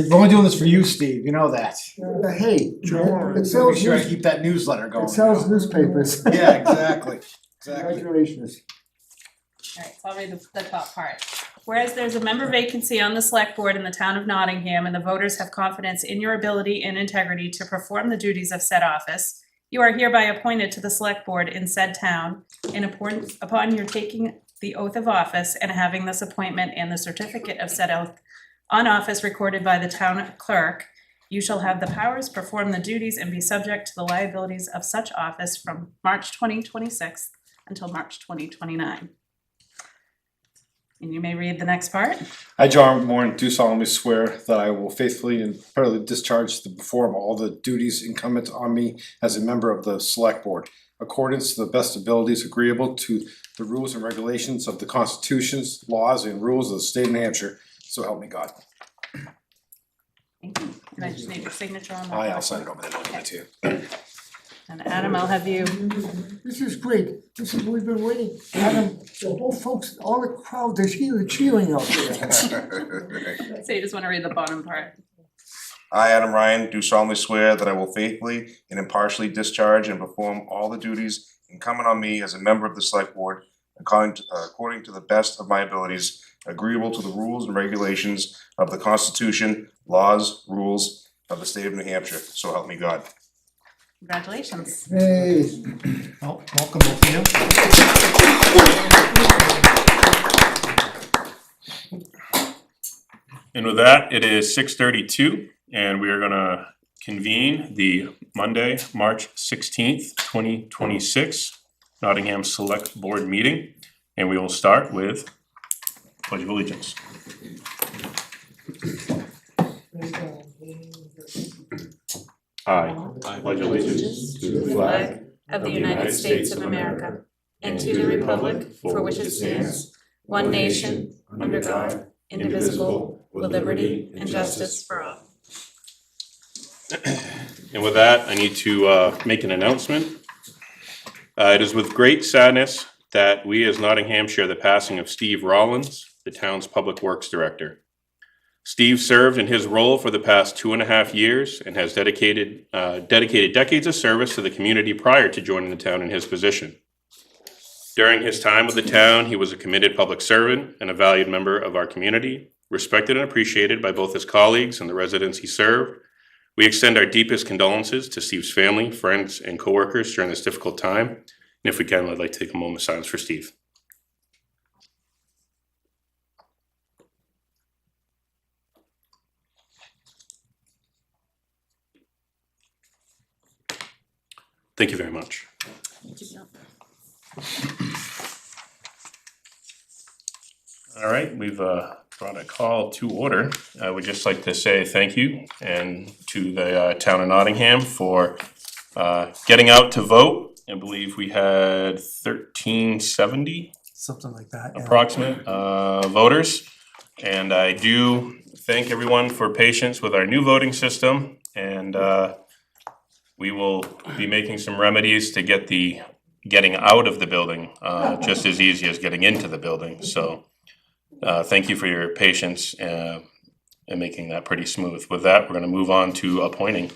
We're only doing this for you, Steve, you know that. Hey, Joe, it Make sells sure I keep that newsletter going. it sells you know? newspapers. Yeah, exactly. Congratulations. Alright, so I'll read the top part. Whereas there's a member vacancy on the select board in the town of Nottingham and the voters have confidence in your ability and integrity to perform the duties of said office, you are hereby appointed to the select board in said town and upon your taking the oath of office and having this appointment and the certificate of said oath on office recorded by the town clerk, you shall have the powers, perform the duties, and be subject to the liabilities of such office from March 2026 until March 2029. And you may read the next part. I, John Moore, do solemnly swear that I will faithfully and impartially discharge the perform all the duties incumbent on me as a member of the select board, accordance to the best abilities agreeable to the rules and regulations of the constitutions, laws, and rules of the state of New Hampshire, so help me God. Thank you. And I just need your signature on that. I'll sign it over there, I'll give it to you. And Adam, I'll have you. This is great. This is, we've been waiting. Adam, the whole folks, all the crowd, they're cheering out there. So you just want to read the bottom part. I, Adam Ryan, do solemnly swear that I will faithfully and impartially discharge and perform all the duties incumbent on me as a member of the select board according to the best of my abilities, agreeable to the rules and regulations of the Constitution, laws, rules of the state of New Hampshire, so help me God. Congratulations. Hey, Well, welcome both of you. And with that, it is 6:32, and we are gonna convene the Monday, March 16th, 2026 Nottingham Select Board meeting, and we will start with Pledge of Allegiance. I pledge allegiance to the flag of the United States of America and to the republic for which it stands, one nation, under God, indivisible, with liberty and justice for all. And with that, I need to make an announcement. It is with great sadness that we as Nottingham share the passing of Steve Rollins, the town's Public Works Director. Steve served in his role for the past 2.5 years and has dedicated decades of service to the community prior to joining the town in his position. During his time with the town, he was a committed public servant and a valued member of our community, respected and appreciated by both his colleagues and the residents he served. We extend our deepest condolences to Steve's family, friends, and coworkers during this difficult time. And if we can, I'd like to take a moment of silence for Steve. Thank you very much. All right, we've brought a call to order. I would just like to say thank you and to the town of Nottingham for getting out to vote. I believe we had 1370 something like that. Yeah. approximate voters. And I do thank everyone for patience with our new voting system, and we will be making some remedies to get the getting out of the building just as easy as getting into the building. So thank you for your patience in making that pretty smooth. With that, we're going to move on to appointing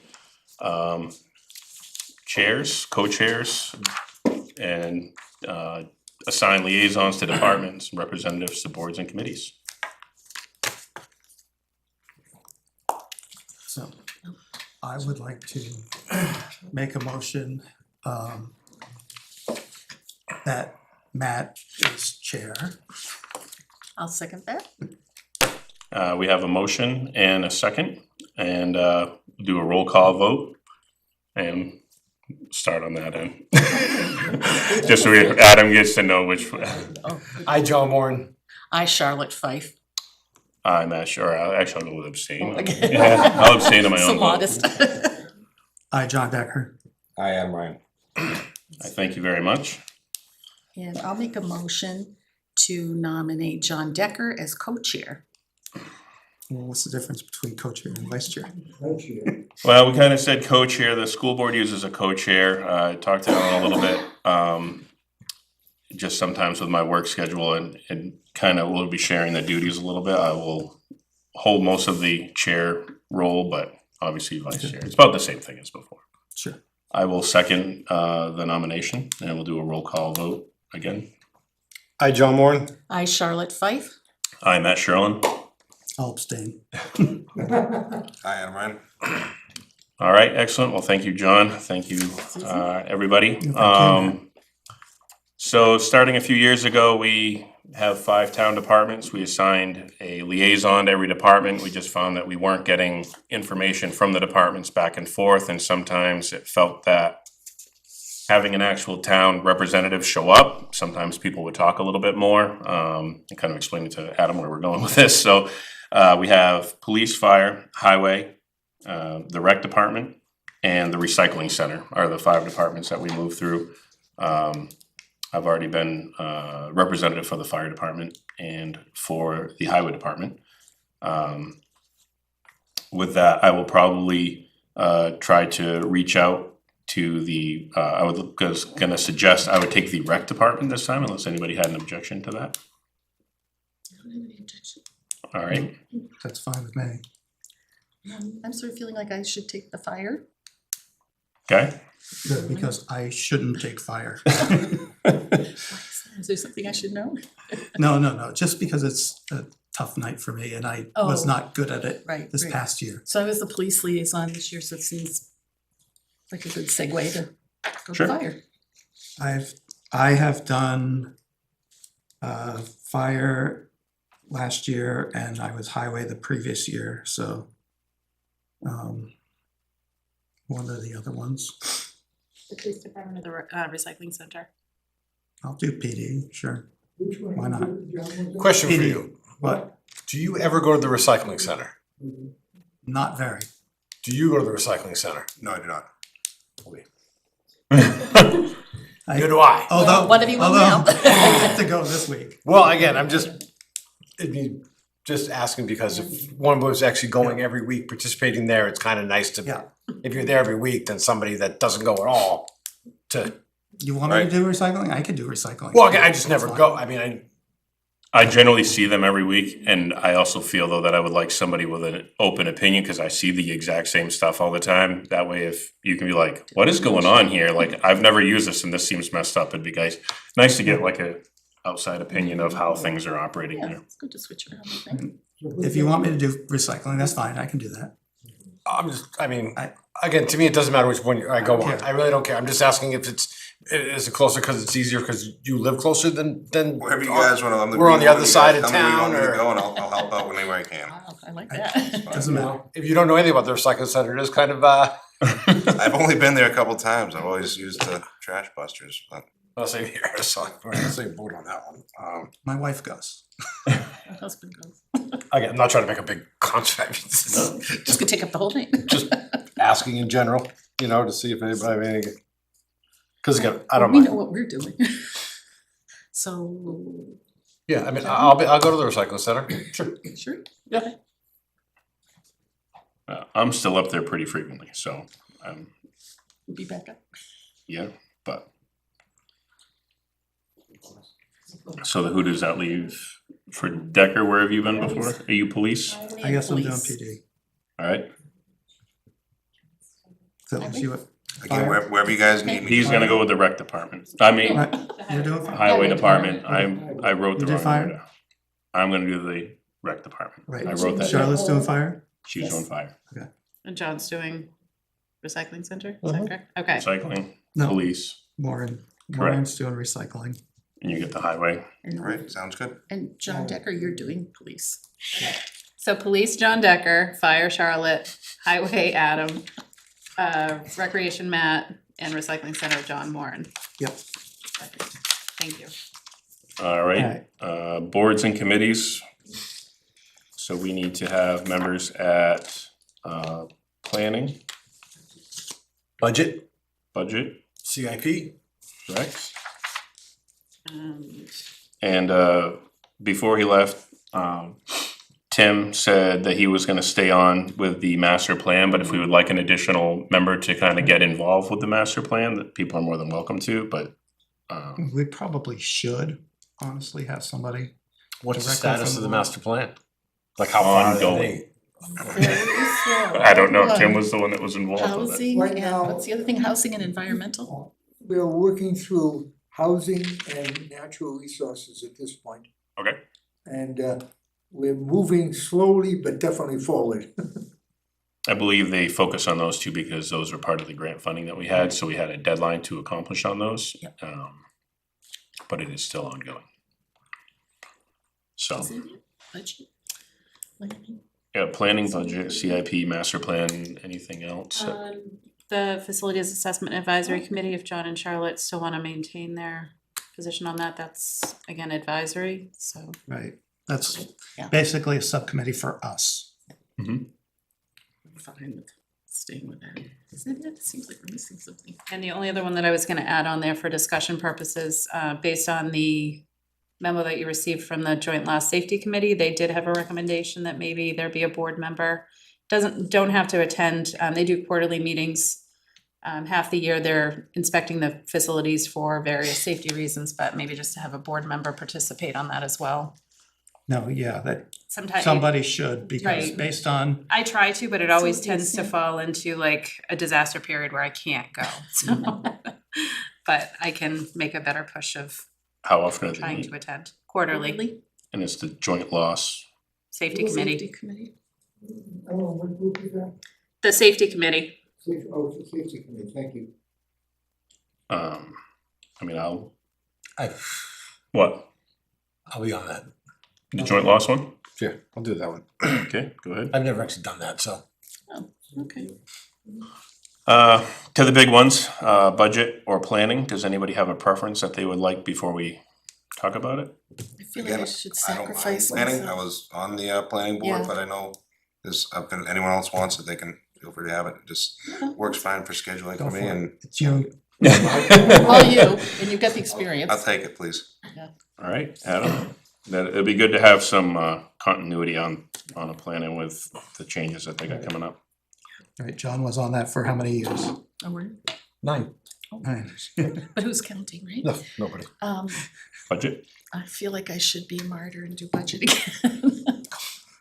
chairs, co-chairs, and assign liaisons to departments, representatives to boards and committees. So I would like to make a motion that Matt is chair. I'll second that. We have a motion and a second, and do a roll call vote and start on that end. Just so Adam gets to know which. I, John Moore. I, Charlotte Fife. I'm not sure. I'll go with abstain. Okay. Yeah, I'll abstain on my So own vote. modest. I, John Decker. I, Adam Ryan. I thank you very much. And I'll make a motion to nominate John Decker as co-chair. Well, what's the difference between co-chair and vice chair? Well, we kind of said co-chair. The school board uses a co-chair. I talked to Ellen a little bit. Just sometimes with my work schedule and kind of will be sharing the duties a little bit. I will hold most of the chair role, but obviously vice chair. It's about the same thing as before. Sure. I will second the nomination, and we'll do a roll call vote again. I, John Moran. I, Charlotte Fife. I, Matt Sherlin. I'll abstain. Hi, Adam Ryan. All right, excellent. Well, thank you, John. Thank you, everybody. Thank you, Matt. So starting a few years ago, we have 5 town departments. We assigned a liaison to every department. We just found that we weren't getting information from the departments back and forth, and sometimes it felt that having an actual town representative show up, sometimes people would talk a little bit more. And kind of explaining to Adam where we're going with this. So we have police, fire, highway, the rec department, and the recycling center are the 5 departments that we move through. I've already been representative for the fire department and for the highway department. With that, I will probably try to reach out to the, I was gonna suggest I would take the rec department this time, unless anybody had an objection to that. All right, That's fine with me. I'm sort of feeling like I should take the fire. okay. Good, because I shouldn't take fire. Is there something I should know? No, just because it's a tough night for me and I was Oh, not good at it right, this right. past year. So I was the police liaison this year, so it seems like a good segue to go to Sure. fire. I have done fire last year and I was highway the previous year, so one of the other ones. The police department or the recycling center. I'll do PD, sure. Which one? Why not? Question for PD. you. What? Do you ever go to the recycling center? Not very. Do you go to the recycling center? No, I do not. Neither do I. Although, one of you will although now. I have to go this week. Well, again, it'd be just asking because if one was actually going every week, participating there, it's kind of nice to, Yeah. if you're there every week, then somebody that doesn't go at all to, You want me to do recycling? I could do recycling. well, again, I just never That's go. fine. I mean, I generally see them every week, and I also feel though that I would like somebody with an open opinion, cause I see the exact same stuff all the time. That way, if you can be like, what is going on here? Like, I've never used this and this seems messed up, it'd be nice to get like a outside opinion of how things are operating Yeah, here. it's good to switch around, I think. If you want me to do recycling, that's fine, I can do that. again, to me, it doesn't matter which one I go don't on. care. I really don't care. I'm just asking if is it closer because it's easier because you live closer than Wherever you guys wanna, I'm the. We're on the green other one, you side guys of tell me where you town, want me to or- go, and I'll help out whenever I can. Wow, I like that. Doesn't matter. If you don't know anything about the recycling center, it is kind of I've only been there a couple times, I've always used the trash busters, but. I'll say here, so I'll say vote on that one. My wife goes. My husband goes. Again, I'm not trying to make a big concept. Just could take up the whole thing. Just asking in general, to see if anybody, because again, I don't We know mind. what we're doing. So, Yeah, I mean, I'll go to the recycling center. Sure. sure, go ahead. I'm still up there pretty frequently, so, We'll be back up. yeah, but. So who does that leave for Decker? Where have you been before? Are you police? I guess I'm doing Police. PD. Alright, So let's see what, Again, wherever you guys need me. he's gonna go with the rec department. I mean, right, you're doing fine. highway department. I wrote the You did wrong fire? word down. I'm gonna do the rec department. Right. I wrote that down. Charlotte's doing fire? She's on fire. And John's doing recycling center, is Mhm. that correct? Okay, Recycling, No, police, Warren, Correct. Warren's doing recycling. and you get the highway. Alright, sounds good. And John Decker, you're doing police. so police, John Decker, fire, Charlotte, highway, Adam, recreation, Matt, and recycling center, John Moran. Yep. Thank you. Alright, boards and committees. So we need to have members at, planning, Budget, budget, CIP. correct? And And before he left, Tim said that he was gonna stay on with the master plan, but if we would like an additional member to kind of get involved with the master plan, that people are more than welcome to, but We probably should honestly have somebody. What's the Directly status from of the the- master plan? Like how far are Ongoing. they? I don't know, Tim was the one that was involved with it. Housing Right and now- what's the other thing, housing and environmental? We are working through housing and natural resources at this point. Okay. And we're moving slowly but definitely forward. I believe they focus on those two because those were part of the grant funding that we had, so we had a deadline to accomplish on those. Yep. But it is still ongoing. So, Is it budget? Planning? yeah, planning, budget, CIP, master plan, anything else? The Facilities Assessment Advisory Committee, if John and Charlotte still wanna maintain their position on that, that's again advisory, so. Right, that's Yeah. basically a subcommittee for us. I'm fine with staying with that. Isn't it? It seems like we're missing something. And the only other one that I was gonna add on there for discussion purposes, based on the memo that you received from the Joint Loss Safety Committee, they did have a recommendation that maybe there be a board member. Don't have to attend, they do quarterly meetings. Half the year they're inspecting the facilities for various safety reasons, but maybe just to have a board member participate on that as well. No, yeah, that Sometimes. somebody should, because Right. based on, I try to, but it always Facilities, tends to yeah. fall into like a disaster period where I can't go, so. But I can make a better push of How often are they trying meet? to attend quarterly, And it's the joint loss. safety committee, Safety committee. I don't know, what group is that? the safety committee. Oh, it's the safety committee, thank you. I mean, I'll, I, what, I'll be on that. the joint loss one? Yeah, I'll do that one. Okay, go ahead. I've never actually done that, so. Okay. To the big ones, budget or planning, does anybody have a preference that they would like before we talk about it? I feel like I Again, should I don't mind sacrifice planning, I myself. was on the planning board, Yeah. but I know there's, if anyone else wants it, they can feel free to have it, it just works fine for scheduling go for for me, it. and It's you. All you, and you've got the experience. I'll take it, please. All right, Adam, that, it'd be good to have some continuity on a planning with the changes that they got coming up. Right, John was on that for how many years? Oh, we're- 9. Nine. But who's counting, right? No, nobody. Budget? I feel like I should be a martyr and do budget again.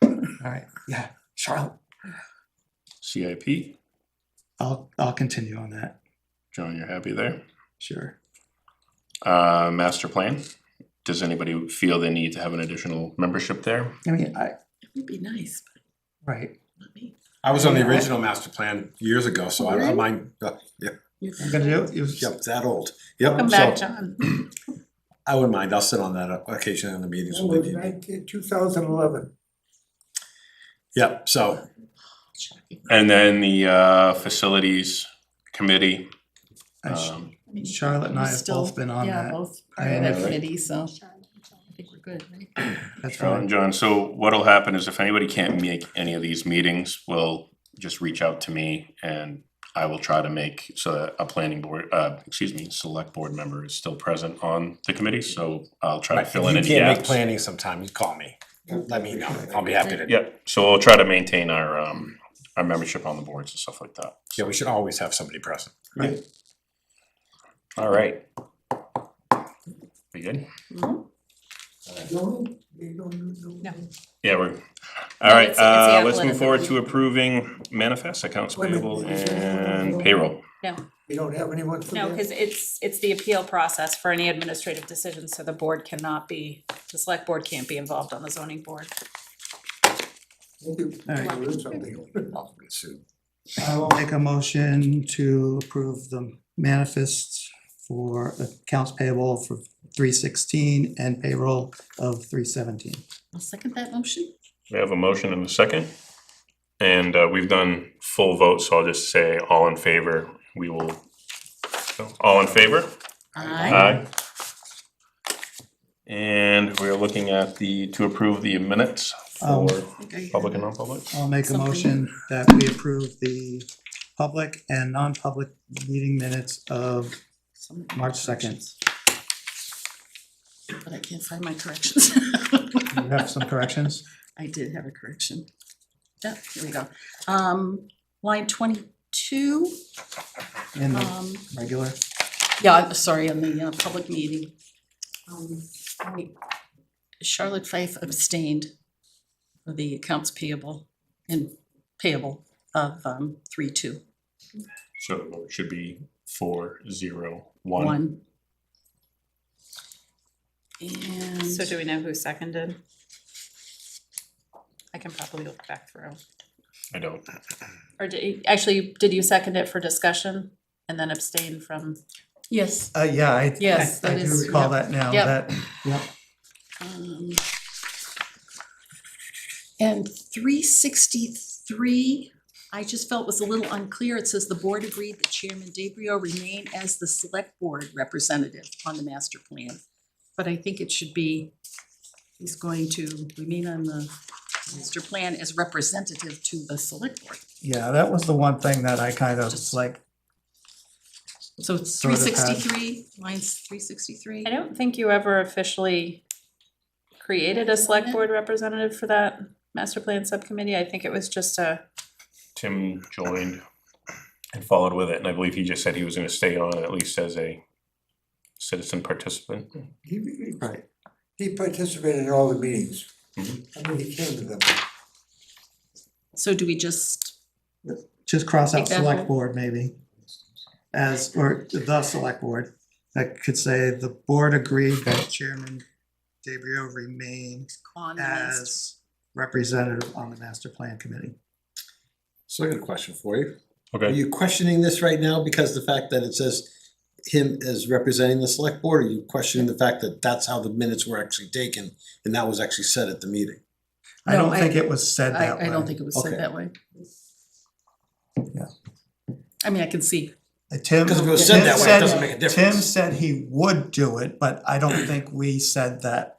All right, yeah, Charlotte, CIP? I'll continue on that, John, you're happy there? sure. Master plan? Does anybody feel they need to have an additional membership there? I mean, It would be nice, but right, not me. I was on the original master plan years ago, so I don't mind, yeah, you're gonna do it? yep, it's that old. Yep, Come back, so John. I wouldn't mind, I'll sit on that occasionally in the meetings. That was 2011. Yep, so, And then the facilities committee, I sh- um, I mean, Charlotte and I we're have still- both been on Yeah, that. both part of And- that committee, so I think we're good, right? That's Charlotte fine. and John, so what'll happen is if anybody can't make any of these meetings, will just reach out to me and I will try to make so that a planning board, select board member is still present on the committee, so I'll try to if fill in you any can't make gaps. planning sometime, you call me, let me know, I'll be happy to. Yeah, so we'll try to maintain our membership on the boards and stuff like that. Yeah, we should always have somebody present. Right, All right. We good? Don't, they don't. No. Yeah, we're, all No, right, it's the applicant let's move and forward the- to approving manifests, accounts Wait a minute, payable is there anyone and else? payroll. No, You don't have anyone for that? no, cause it's the appeal process for any administrative decisions, so the board cannot be, the select board can't be involved on the zoning board. Thank you. All right. There is something. I'll get sued. I will make a motion to approve the manifests for accounts payable for 3/16 and payroll of 3/17. I'll second that motion. We have a motion and a second. And we've done full vote, so I'll just say all in favor. We will, all in favor? Aye. And we're looking at to approve the minutes for Okay. public and non-public. I'll make a Something. motion that we approve the public and non-public meeting minutes of Some March 2nd. But I can't find my corrections. You have some corrections? I did have a correction. Yeah, here we go. Line 22, In the um, regular? yeah, I'm sorry, on the public meeting. Wait, Charlotte Fife abstained for the accounts payable. and payable of 3-2. So the vote should be 4-0-1. 1. And So do we know who seconded? I can probably look back through. I don't. Or did you second it for discussion and then abstain from? yes, Yeah, Yes, I that do is- recall yep. that now, Yep. that, yep. And 363, I just felt was a little unclear. It says the board agreed that Chairman DeBrio remain as the select board representative on the master plan. But I think it should be, he's going to remain on the master plan as representative to the select board. Yeah, that was the one thing that I kind of was like, So it's Sort of had- 363, mine's 363. I don't think you ever officially created a select board representative for that master plan subcommittee. I think it was just Tim joined and followed with it, and I believe he just said he was gonna stay on at least as a citizen participant. right, He participated in all the meetings. Mhm. I mean, he came to them. So do we just, just cross out Take that select whole- board maybe. As, or the select board, that could say the board agreed that Chairman DeBrio remain on the master? as representative on the master plan committee. So I got a question for you. Are Okay, you questioning this right now because the fact that it says him as representing the select board? Or are you questioning the fact that that's how the minutes were actually taken and that was actually said at the meeting? I No, don't think it was said that way. I don't think it was said Okay. that way. Yeah. I mean, I can see, Tim. Because if it was said Tim that way, it said- doesn't make a Tim difference. said he would do it, but I don't think we said that.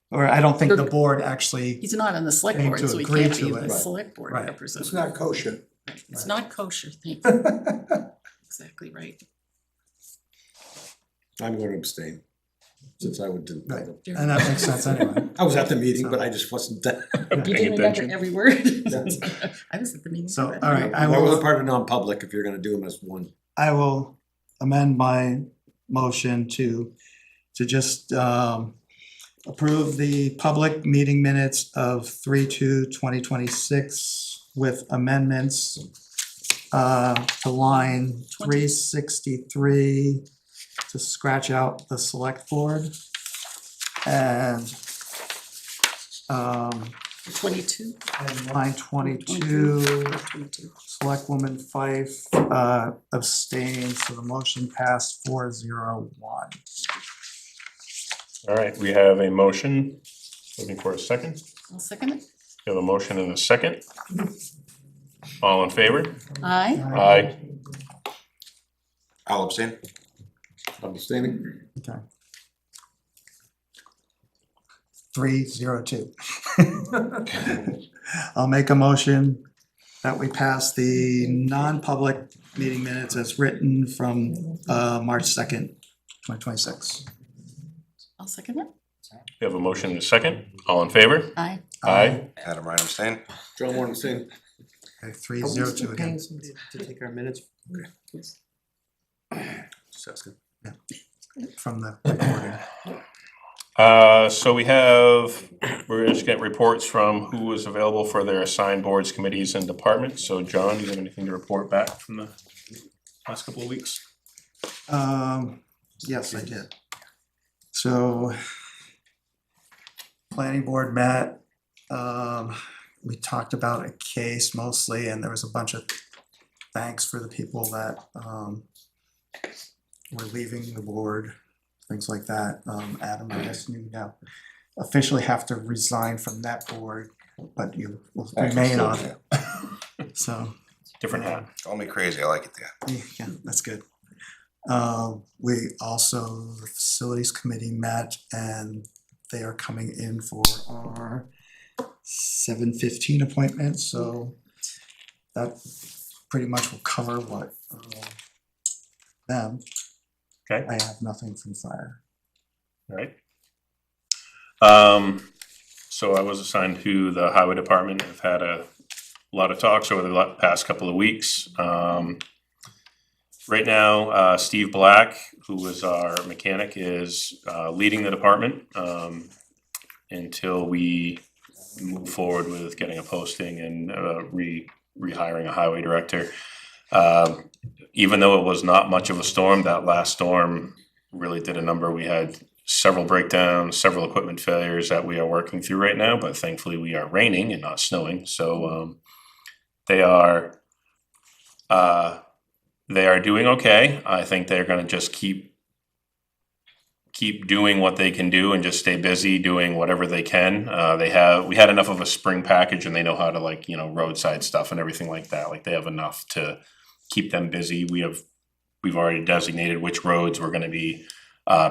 Or I don't think the board actually, he's not on the select Came board, to so he agree can't to be it. the Right. select board Right. It's representative. not kosher. It's not kosher, thank you. Exactly right. I'm going to abstain since I would. right, and that makes sense anyway. I was at the meeting, but I just wasn't there. You paying didn't remember attention. every word. I was at the meeting. So, for that. all right, I That was a will, part of non-public if you're gonna do them as one. I will amend my motion to just approve the public meeting minutes of 3/2/2026 with amendments to line 363 to scratch out the select board and 22. line 22, 22. Selectwoman Fife abstained, so the motion passed 4-0-1. all right, we have a motion, looking for a second. I'll second it. We have a motion and a second. All in favor? Aye. Aye. I'll abstain. I'm abstaining. Okay. 3-0-2. I'll make a motion that we pass the non-public meeting minutes as written from March 2nd, 2026. I'll second it. We have a motion and a second. All in favor? Aye. Aye. Adam Ryan abstain. John Warren abstaining. Okay, 3-0-2 again. To take our minutes Yes. Just asking. From the recording. So we're just getting reports from who was available for their assigned boards, committees, and departments. So John, do you have anything to report back from the last couple of weeks? Yes, I did. So, planning board met, we talked about a case mostly, and there was a bunch of thanks for the people that, were leaving the board, things like that. Adam, I guess you now officially have to resign from that board, but you will remain on it. So, Different hat. Call me crazy, I like it there. yeah, that's good. We also, the facilities committee met and they are coming in for our 7:15 appointment, so that pretty much will cover what, them. Okay. I have nothing from fire. All right. So I was assigned to the highway department. I've had a lot of talks over the past couple of weeks. Right now, Steve Black, who is our mechanic, is leading the department until we move forward with getting a posting and rehiring a highway director. Even though it was not much of a storm, that last storm really did a number. We had several breakdowns, several equipment failures that we are working through right now, but thankfully we are raining and not snowing, so they are doing okay. I think they're gonna just keep doing what they can do and just stay busy doing whatever they can. We had enough of a spring package, and they know how to, like, you know, roadside stuff and everything like that. Like, they have enough to keep them busy. We've already designated which roads were gonna be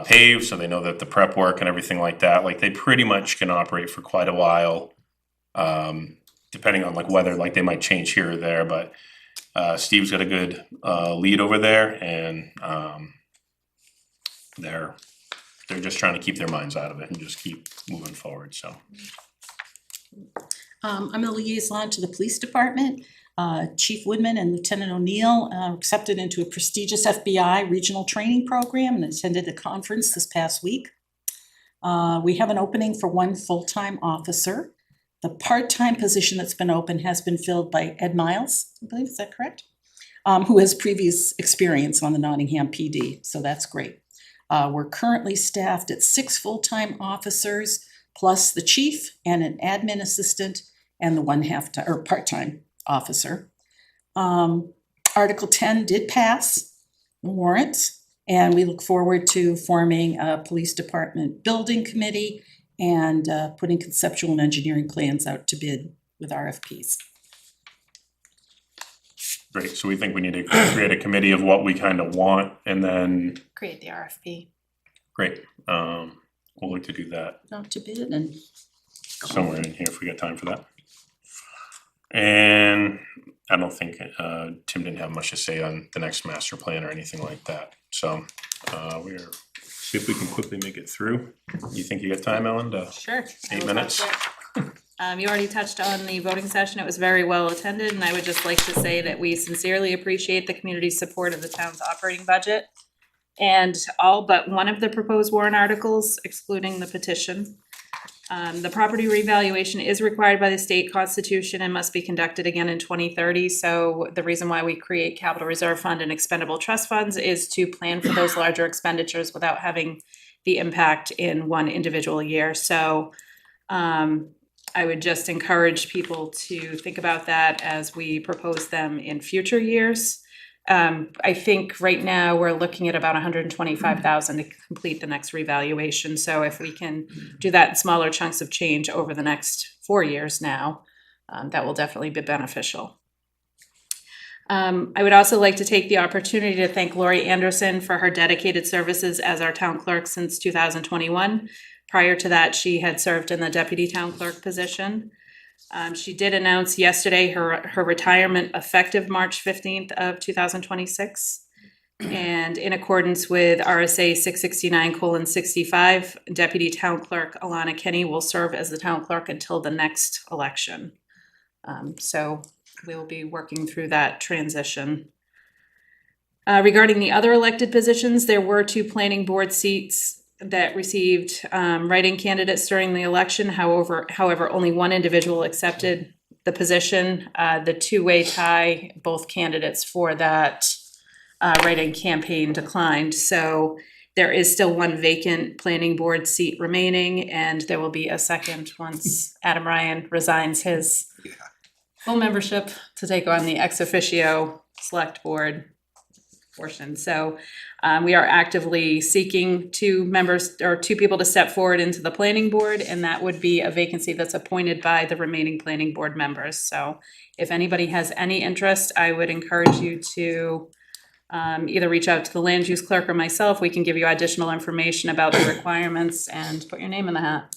paved, so they know that the prep work and everything like that, like, they pretty much can operate for quite a while. Depending on like weather, like they might change here or there, but Steve's got a good lead over there, and they're just trying to keep their minds out of it and just keep moving forward, so. I'm a liaison to the police department. Chief Woodman and Lieutenant O'Neill accepted into a prestigious FBI regional training program and attended a conference this past week. We have an opening for one full-time officer. The part-time position that's been open has been filled by Ed Miles, I believe, is that correct? Who has previous experience on the Nottingham PD, so that's great. We're currently staffed at 6 full-time officers, plus the chief and an admin assistant and the one part-time officer. Article 10 did pass the warrant, and we look forward to forming a police department building committee and putting conceptual and engineering plans out to bid with RFPs. Great, so we think we need to create a committee of what we kind of want, and then, Create the RFP. great, we'll look to do that Out to bid and somewhere in here if we got time for that. And I don't think Tim didn't have much to say on the next master plan or anything like that, so see if we can quickly make it through. You think you got time, Ellen, to Sure. 8 minutes? You already touched on the voting session. It was very well attended, and I would just like to say that we sincerely appreciate the community's support of the town's operating budget and all but one of the proposed warrant articles, excluding the petition. The property revaluation is required by the state constitution and must be conducted again in 2030. So the reason why we create capital reserve fund and expendable trust funds is to plan for those larger expenditures without having the impact in one individual year. So I would just encourage people to think about that as we propose them in future years. I think right now we're looking at about $125,000 to complete the next revaluation. So if we can do that in smaller chunks of change over the next 4 years now, that will definitely be beneficial. I would also like to take the opportunity to thank Lori Anderson for her dedicated services as our town clerk since 2021. Prior to that, she had served in the deputy town clerk position. She did announce yesterday her retirement effective March 15th of 2026. And in accordance with RSA 669:65, Deputy Town Clerk Alana Kenny will serve as the town clerk until the next election. So we'll be working through that transition. Regarding the other elected positions, there were 2 planning board seats that received write-in candidates during the election. However, only one individual accepted the position. The 2-way tie, both candidates for that write-in campaign declined. So there is still 1 vacant planning board seat remaining, and there will be a second once Adam Ryan resigns his full membership to take on the ex officio select board portion. So we are actively seeking 2 members or 2 people to step forward into the planning board, and that would be a vacancy that's appointed by the remaining planning board members. So if anybody has any interest, I would encourage you to either reach out to the land use clerk or myself. We can give you additional information about the requirements and put your name in the hat.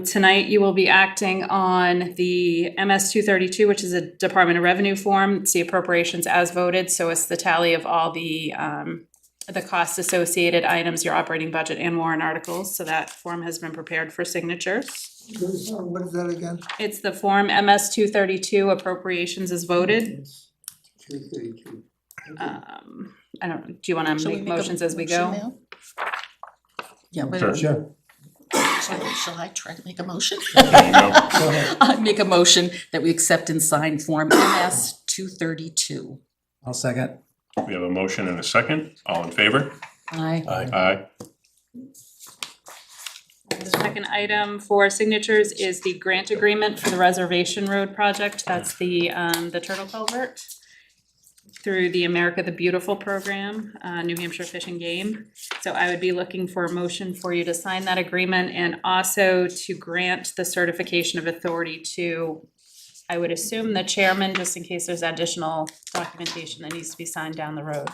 Tonight you will be acting on the MS 232, which is a Department of Revenue form. It's the appropriations as voted, so it's the tally of all the cost associated items, your operating budget and warrant articles. So that form has been prepared for signatures. What is that again? It's the form MS 232, appropriations as voted. 232. I don't, do you wanna Shall we make make a motions as we motion go? now? Yeah, Sure. Sure. Shall I try to make a motion? There you go. Go ahead. I make a motion that we accept and sign Form MS 232. I'll second. We have a motion and a second. All in favor? Aye. Aye. The second item for signatures is the grant agreement for the Reservation Road project. That's the turtle culvert through the America the Beautiful program, New Hampshire Fish and Game. So I would be looking for a motion for you to sign that agreement and also to grant the certification of authority to, I would assume, the chairman, just in case there's additional documentation that needs to be signed down the road.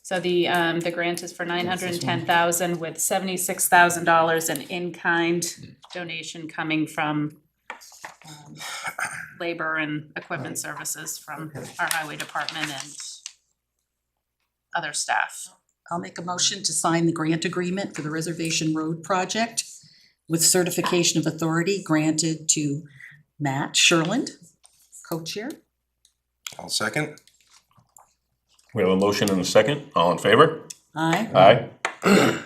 So the grant is for $910,000 with $76,000 in in-kind donation coming from labor and equipment services from our highway department and other staff. I'll make a motion to sign the grant agreement for the Reservation Road project with certification of authority granted to Matt Sherland, co-chair. I'll second. We have a motion and a second. All in favor? Aye. Aye.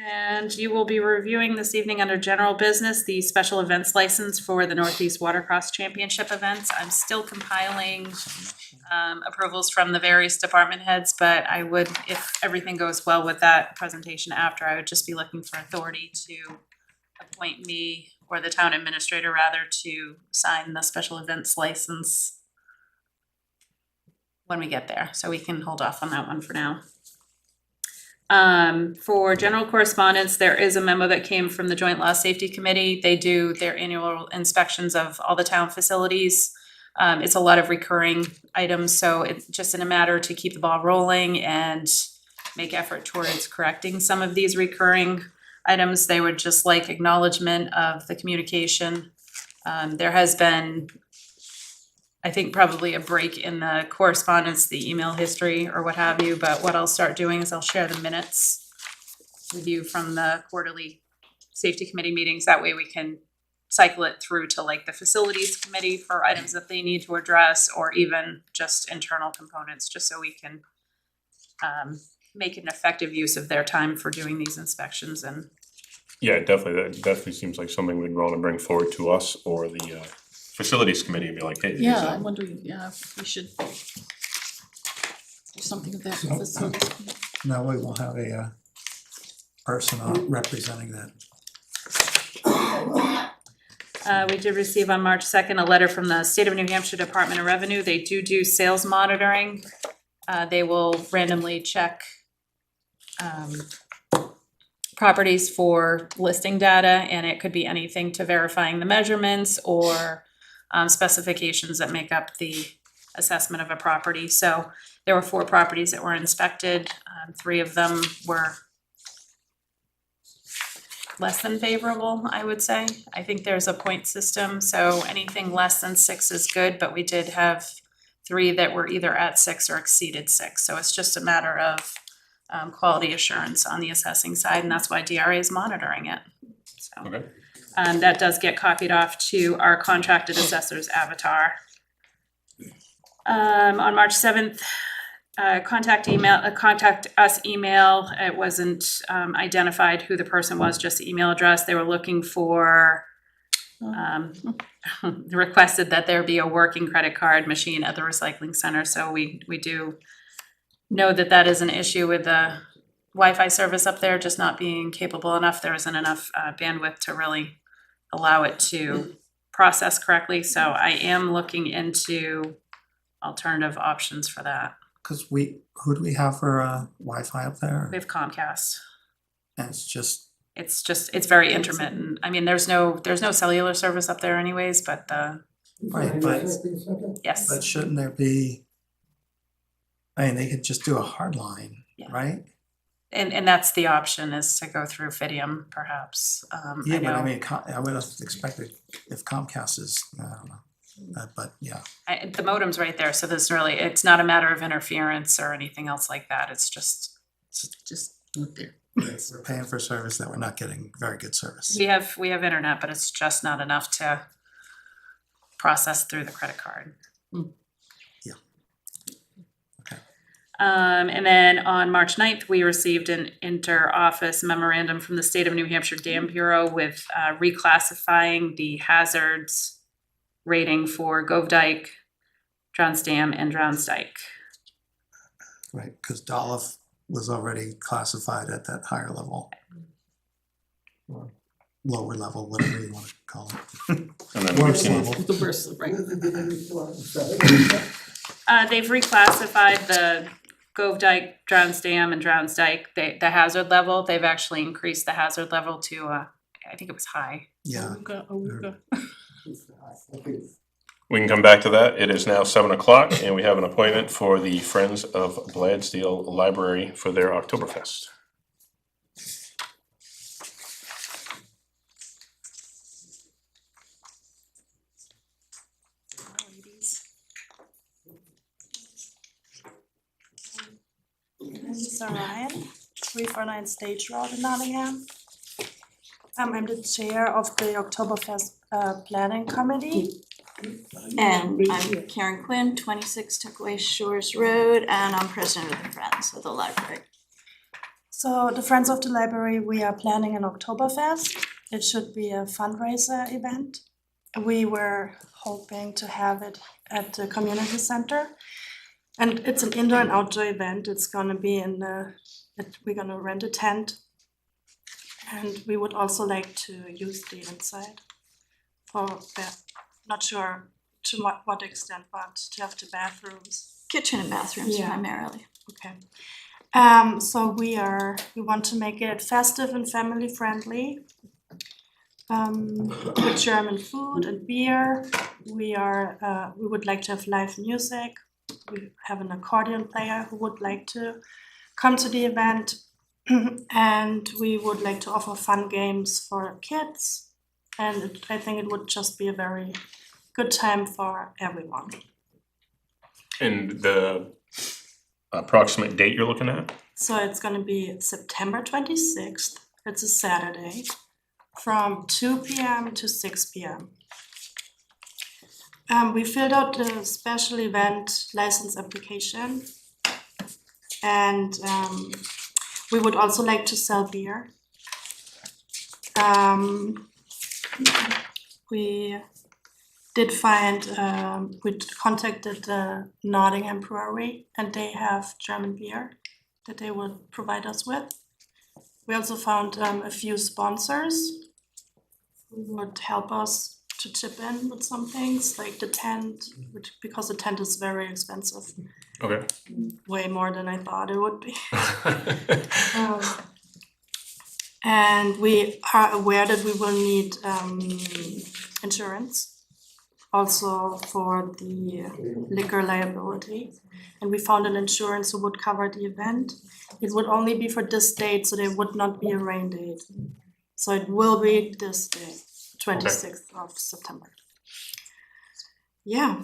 And you will be reviewing this evening under general business, the special events license for the Northeast Watercross Championship events. I'm still compiling approvals from the various department heads, but I would, if everything goes well with that presentation after, I would just be looking for authority to appoint me, or the town administrator rather, to sign the special events license when we get there, so we can hold off on that one for now. For general correspondence, there is a memo that came from the Joint Law Safety Committee. They do their annual inspections of all the town facilities. It's a lot of recurring items, so it's just in a matter to keep the ball rolling and make effort towards correcting some of these recurring items. They would just like acknowledgement of the communication. There has been, I think, probably a break in the correspondence, the email history or what have you, but what I'll start doing is I'll share the minutes with you from the quarterly safety committee meetings. That way we can cycle it through to like the facilities committee for items that they need to address, or even just internal components, just so we can make an effective use of their time for doing these inspections. And Yeah, definitely. That definitely seems like something we'd want to bring forward to us or the facilities committee and be like, hey. Yeah, I'm wondering, if we should do something with that facilities. Now we will have a person representing that. we did receive on March 2nd a letter from the State of New Hampshire Department of Revenue. They do sales monitoring. They will randomly check properties for listing data, and it could be anything to verifying the measurements or specifications that make up the assessment of a property. So there were 4 properties that were inspected. 3 of them were less than favorable, I would say. I think there's a point system, so anything less than 6 is good, but we did have 3 that were either at 6 or exceeded 6. So it's just a matter of quality assurance on the assessing side, and that's why DRA is monitoring it. So Okay. that does get copied off to our contracted assessor's avatar. On March 7th, contact us email. It wasn't identified who the person was, just the email address. They were looking for requested that there be a working credit card machine at the recycling center. So we do know that that is an issue with the Wi-Fi service up there just not being capable enough. There isn't enough bandwidth to really allow it to process correctly. So I am looking into alternative options for that. Cause who do we have for Wi-Fi up there? We have Comcast. And it's just, It's very intermittent. I mean, there's no cellular service up there anyways, but right, but yes. shouldn't there be? I mean, they could just do a hard line, Yeah. right? And that's the option, is to go through Fidium perhaps. Yeah, I but I know, mean, I would have expected if Comcast is, I don't know, but yeah. the modem's right there, so there's really, it's not a matter of interference or anything else like that. It's just, Just look there. We're paying for service that we're not getting very good service. we have internet, but it's just not enough to process through the credit card. And then on March 9th, we received an inter-office memorandum from the State of New Hampshire Dam Bureau with reclassifying the hazards rating for Gove Dyke, Drowns Dam, and Drowns Dyke. Right, because Dolph was already classified at that higher level. Or lower level, whatever you wanna call it. And then we've Worst seen, level. The worst, right? They've reclassified the Gove Dyke, Drowns Dam, and Drowns Dyke, the hazard level. They've actually increased the hazard level to, I think it was high. Yeah, we can come back to that. It is now 7 o'clock and we have an appointment for the Friends of Bladsdale Library for their Oktoberfest. This is Ryan, 349 Stage Road in Nottingham. I'm the chair of the Oktoberfest Planning Committee. And I'm Karen Quinn, 26 Tuckaway Shores Road, and I'm president of the Friends of the Library. So the Friends of the Library, we are planning an Oktoberfest. It should be a fundraiser event. We were hoping to have it at the community center. And it's an indoor and outdoor event. It's gonna be we're gonna rent a tent. And we would also like to use the inside for that. Not sure to what extent, but to have the bathrooms. Kitchen and bathrooms Yeah. primarily. Okay. So we want to make it festive and family friendly. With German food and beer. We would like to have live music. We have an accordion player who would like to come to the event. And we would like to offer fun games for kids. And I think it would just be a very good time for everyone. And the approximate date you're looking at? So it's gonna be September 26th, it's a Saturday, from 2 p.m. to 6 p.m. We filled out the special event license application. And we would also like to sell beer. We did find, we contacted the Nottingham Brewery and they have German beer that they would provide us with. We also found a few sponsors who would help us to chip in with some things, like the tent, because the tent is very expensive, Okay. way more than I thought it would be. And we are aware that we will need insurance also for the liquor liability. And we found an insurance who would cover the event. It would only be for this date, so there would not be a rain date. So it will be this day, 26th of September. Yeah.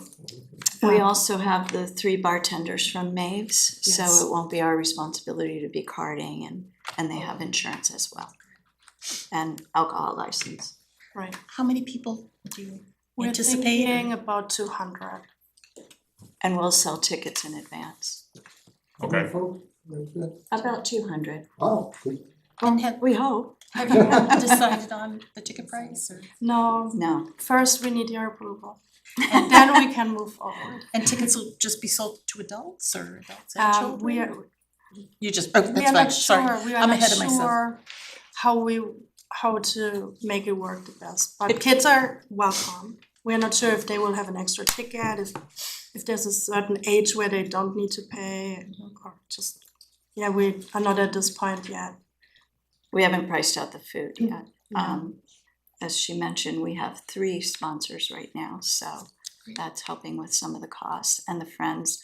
We also have the 3 bartenders from Maves, Yes. so it won't be our responsibility to be carding and they have insurance as well. And alcohol license. Right. How many people do you We're anticipate? thinking about 200. And we'll sell tickets in advance. Okay. About 200. Oh, good. And have We hope. have you decided on the ticket price or? No, No. first we need your approval. And then we can move forward. And tickets will just be sold to adults or adults and children? We are, You just, oh, we that's are fine, not sorry. sure, we are I'm not ahead of myself. sure how to make it work the best. But kids are welcome. We are not sure if they will have an extra ticket, if there's a certain age where they don't need to pay, or just, yeah, we are not at this point yet. We haven't priced out the food yet. As she mentioned, we have 3 sponsors right now, so that's helping with some of the costs. And the Friends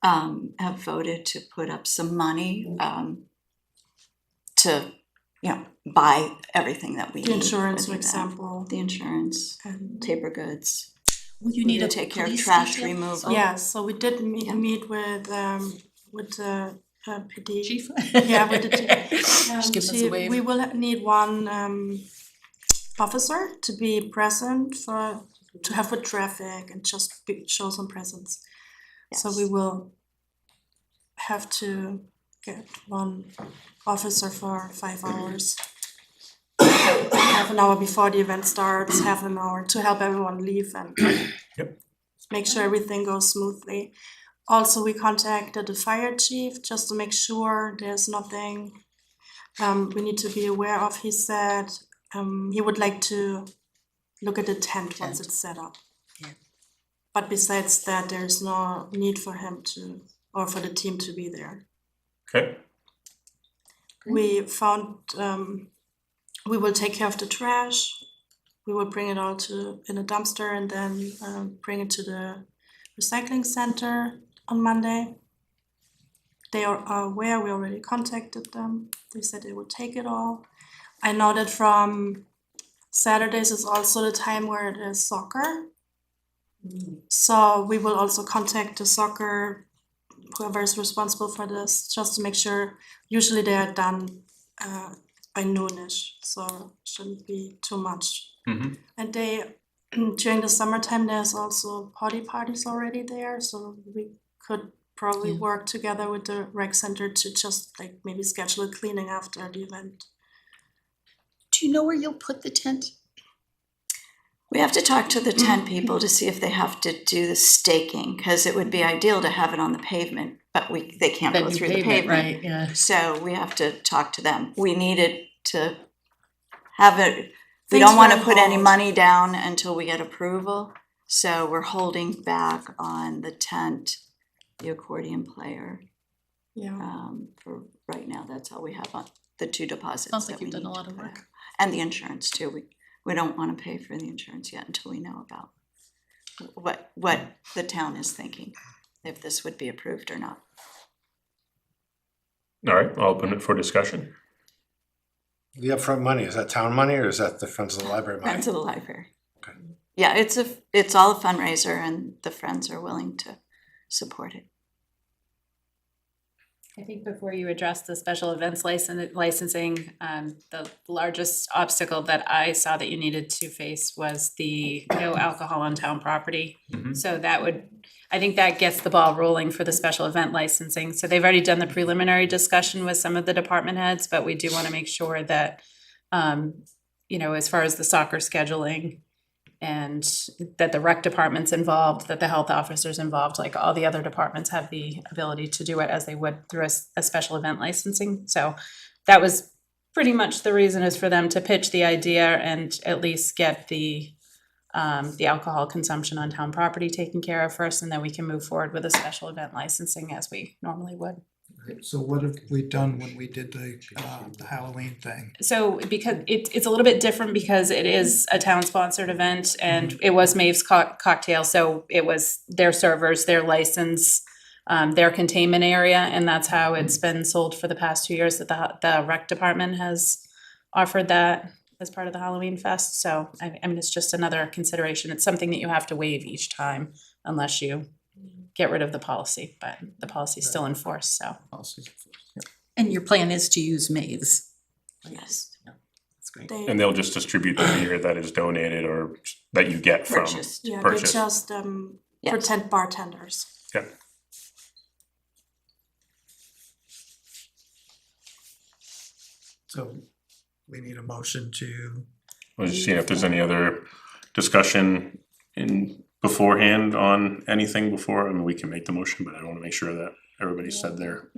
have voted to put up some money to, buy everything that we need. The insurance, for for the event. example. The insurance, And paper goods. Will you We need need a to take care of police trash detail? removal. yes, so we did meet Yeah. with the PD. Chief? Yeah, with the chief. Just give us a wave. We will need one officer to be present to have with traffic and just show some presence. So Yes. we will have to get one officer for 5 hours. Half an hour before the event starts, half an hour to help everyone leave and make sure everything goes smoothly. Also, we contacted the fire chief just to make sure there's nothing we need to be aware of. He said he would like to look at the tent once it's set up. Yeah. But besides that, there's no need for him to, or for the team to be there. Okay. We found, we will take care of the trash. We will bring it all in a dumpster and then bring it to the recycling center on Monday. They are aware, we already contacted them. They said they would take it all. I know that from Saturdays is also the time where there's soccer. So we will also contact the soccer, whoever is responsible for this, just to make sure. Usually they are done by noonish, so shouldn't be too much. Mhm. And they, during the summertime, there's also potty parties already there, so we could probably Yeah. work together with the rec center to just like maybe schedule a cleaning after the event. Do you know where you'll put the tent? We have to talk to the tent people to see if they have to do the staking, cause it would be ideal to have it on the pavement, but they can't go through the pavement. Right, yeah. So we have to talk to them. We needed to have it, we Things don't wanna were put any involved. money down until we get approval. So we're holding back on the tent, the accordion player, Yeah. for right now. That's all we have on the 2 deposits. Sounds like that we you've done a need to lot of put work. out. And the insurance too. We don't wanna pay for the insurance yet until we know about what the town is thinking, if this would be approved or not. All right, I'll open it for discussion. The upfront money, is that town money or is that the Friends of the Library money? Friends of the library. Okay. Yeah, it's all a fundraiser and the Friends are willing to support it. I think before you address the special events licensing, the largest obstacle that I saw that you needed to face was the no alcohol on town property. Mhm. So that would, I think that gets the ball rolling for the special event licensing. So they've already done the preliminary discussion with some of the department heads, but we do wanna make sure that, as far as the soccer scheduling and that the rec department's involved, that the health officer's involved, like all the other departments have the ability to do it as they would through a special event licensing. So that was pretty much the reason, is for them to pitch the idea and at least get the alcohol consumption on town property taken care of first, and then we can move forward with a special event licensing as we normally would. So what have we done when we did the Halloween thing? So because it's a little bit different because it is a town-sponsored event and it was Maeve's Cocktail, so it was their servers, their license, their containment area, and that's how it's been sold for the past 2 years, that the rec department has offered that as part of the Halloween Fest. So I mean, it's just another consideration. It's something that you have to waive each time unless you get rid of the policy, but the policy's still in force, so. And your plan is to use Maeve's? Yes, That's great. They, And they'll just distribute the beer that is donated or that you get from. purchased. yeah, they purchase. just Yes. pretend bartenders. Yeah. So we need a motion to, I was just seeing if there's any other discussion beforehand on anything before. I mean, we can make the motion, but I wanna make sure that everybody said their.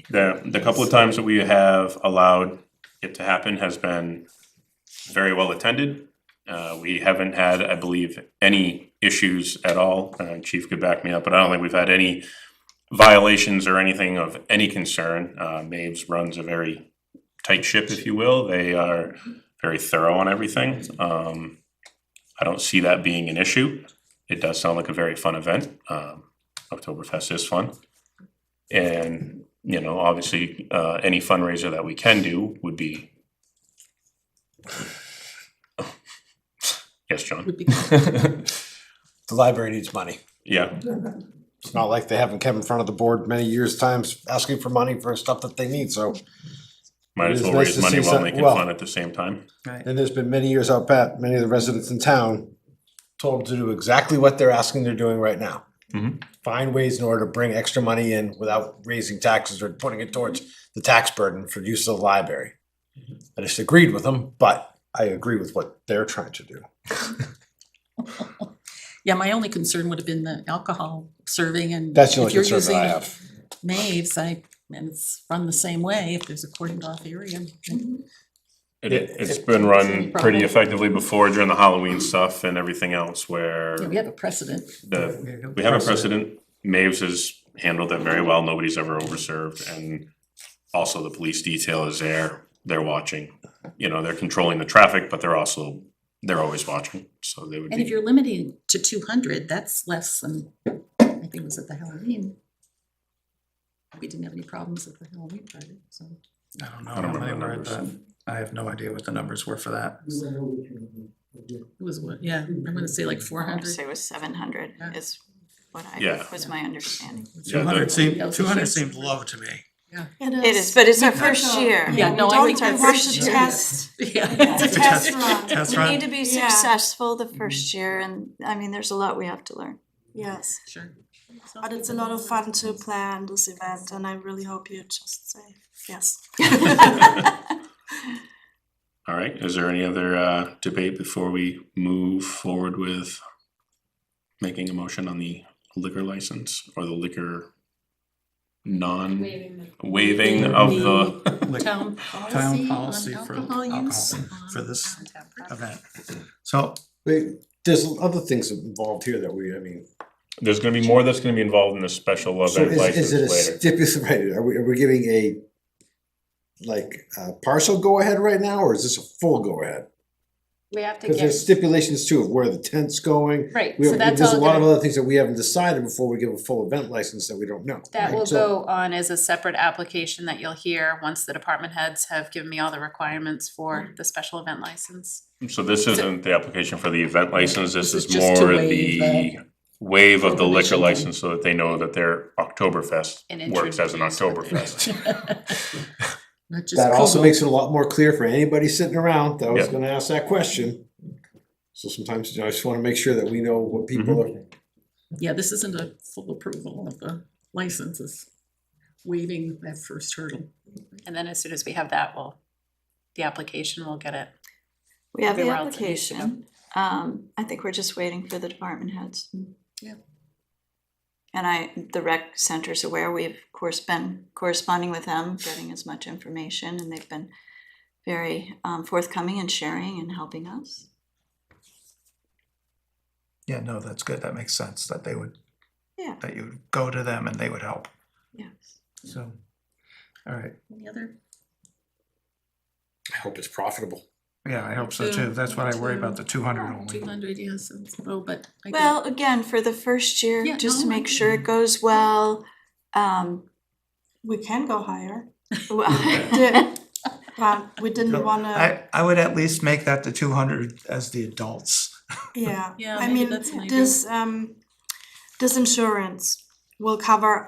The couple of times that we have allowed it to happen has been very well attended. We haven't had, I believe, any issues at all. Chief could back me up, but I don't think we've had any violations or anything of any concern. Maeve's runs a very tight ship, if you will. They are very thorough on everything. I don't see that being an issue. It does sound like a very fun event. Oktoberfest is fun. And, obviously, any fundraiser that we can do would be. Yes, John? Would be The library needs money. Yeah, It's not like they haven't come in front of the board many years times asking for money for stuff that they need, so. might as It is well nice raise to money see while some- making well- fun at the same time. And there's been many years out back, many of the residents in town told to do exactly what they're asking they're doing right now. Mhm. Find ways in order to bring extra money in without raising taxes or putting it towards the tax burden for use of the library. I disagreed with them, but I agree with what they're trying to do. Yeah, my only concern would have been the alcohol serving and That's the if only you're concern that I using have. Maeve's, and it's run the same way, if there's a cordoned off area. It's been run pretty effectively before during the Halloween stuff and everything else where Yeah, we have a precedent. we have a precedent. Maves has handled it very well. Nobody's ever overserved, and also the police detail is there. They're watching. You know, they're controlling the traffic, but they're always watching. So they would And if be. you're limiting to 200, that's less than, I think it was at the Halloween. We didn't have any problems at the Halloween party, so. I don't know I don't how many remember were the at numbers. that. I have no idea what the numbers were for that. It was what, yeah, I'm gonna say like I would 400. say it was 700 Yeah. is what Yeah. was my understanding. Yeah, 200 seemed, That was a 200 huge- seemed low to me. It is, but it's our first year. Yeah, no, I don't- think we our want first to year. test. Yeah. It's a test run. Test We run? need to be Yeah. successful the first year, and I mean, there's a lot we have to learn. Yes, Sure. but it's a lot of fun to plan this event, and I really hope you just say yes. All right, is there any other debate before we move forward with making a motion on the liquor license or the liquor waiving of the, Like, Town Town policy policy on for alcohol use. alcohol for this on tap room. event. So, Wait, there's other things involved here that I mean. there's gonna be more that's gonna be involved in the special So event is it a license later. stipulation, right, are we giving a partial go-ahead right now, or is this a full go-ahead? We have to Cause get, there's stipulations too of where the tent's going. right, We so have, that's there's a all lot of gonna, other things that we haven't decided before we give a full event license that we don't know. that will So- go on as a separate application that you'll hear once the department heads have given me all the requirements for the special event license. So this isn't the application for the event license, this This is is just to more waive the waive of the liquor prohibition. license so that they know that their Oktoberfest And works as an introduce what Oktoberfest. Not just That also Google. makes it a lot more clear for anybody sitting around that was Yeah. gonna ask that question. So sometimes, I just wanna make sure that we know what people are. Yeah, this isn't a full approval of the licenses, waiving that first hurdle. And then as soon as we have that, the application will get it. We have the Everywhere else it needs to go. application, I think we're just waiting for the department heads. Yeah. And the rec center's aware, we've of course been corresponding with them, getting as much information, and they've been very forthcoming and sharing and helping us. yeah, no, that's good. That makes sense that they would, Yeah. that you would go to them and they would help. Yes. So, all right. Any other? I hope it's profitable. Yeah, I hope so too. That's what I worry about, the 200 only. 200, yes, it's low, but I get- Well, again, for the first year, Yeah, just to no, I make get sure it goes well, We can go higher, well, but we didn't wanna, I would at least make that the 200 as the adults. yeah. Yeah, I maybe mean, that's an this insurance will cover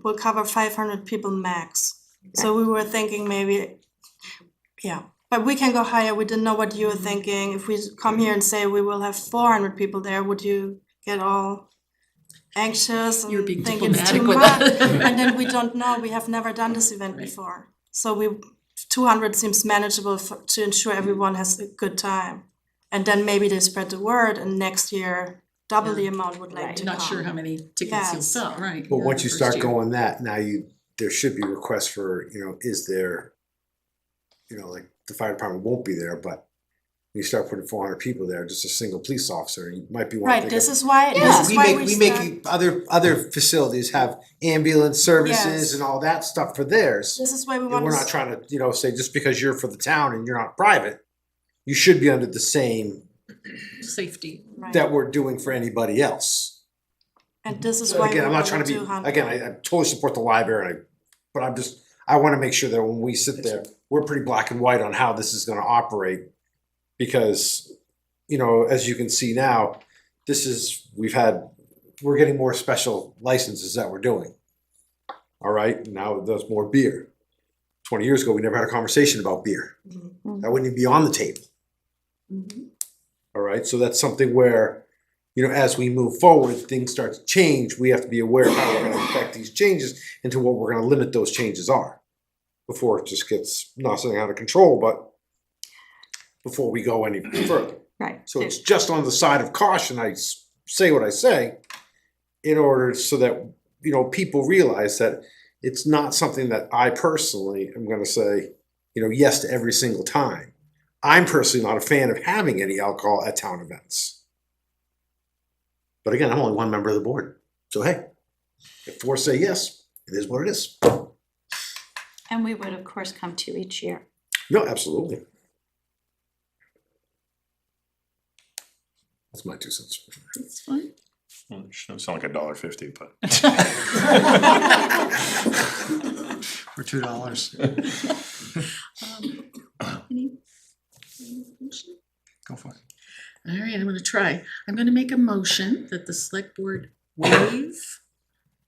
will cover 500 people max. So we were thinking maybe, yeah, but we can go higher. We didn't know what you were thinking. If we come here and say we will have 400 people there, would you get all anxious and You're being think it's too diplomatic with much? that. And then we don't know. We have never done this event before, so 200 seems manageable to ensure everyone has a good time. And then maybe they spread the word, and next year double the amount would like to Not come. sure how many tickets you'll Yes. sell, right? But yeah, once you first start year. going that, now there should be requests for, is there, like the fire department won't be there, but you start putting 400 people there, just a single police officer, you might be one Right, thing. this is why, Yeah. this is We why make, we make other facilities have ambulance services Yes. and all that stuff for theirs. This is why we And want we're not trying to, say just because you're for the town and you're not private, you should be under the same Safety. that we're doing for anybody else. And this is why we Again, I'm not want trying the to be, 200. again, I totally support the library, but I wanna make sure that when we sit there, we're pretty black and white on how this is gonna operate. Because, as you can see now, we're getting more special licenses that we're doing. All right, now there's more beer. 20 years ago, we never had a conversation about beer. That wouldn't even be on the table. Mhm. All right, so that's something where you know, as we move forward, things start to change, we have to be aware of how we're gonna affect these changes and to what we're gonna limit those changes are. Before it just gets, not saying out of control, but before we go any further. Right. So it's just on the side of caution, say what I say, in order so that, you know, people realize that it's not something that I personally am gonna say, you know, yes to every single time. I'm personally not a fan of having any alcohol at town events. But again, I'm only one member of the board, so hey, if 4 say yes, it is what it is. And we would, of course, come to you each year. No, absolutely. That's my 2 cents. It's fine. Well, it shouldn't sound like $1.50, but. For $2. Any motion? Go for it. All right, I'm gonna try. I'm gonna make a motion that the select board waive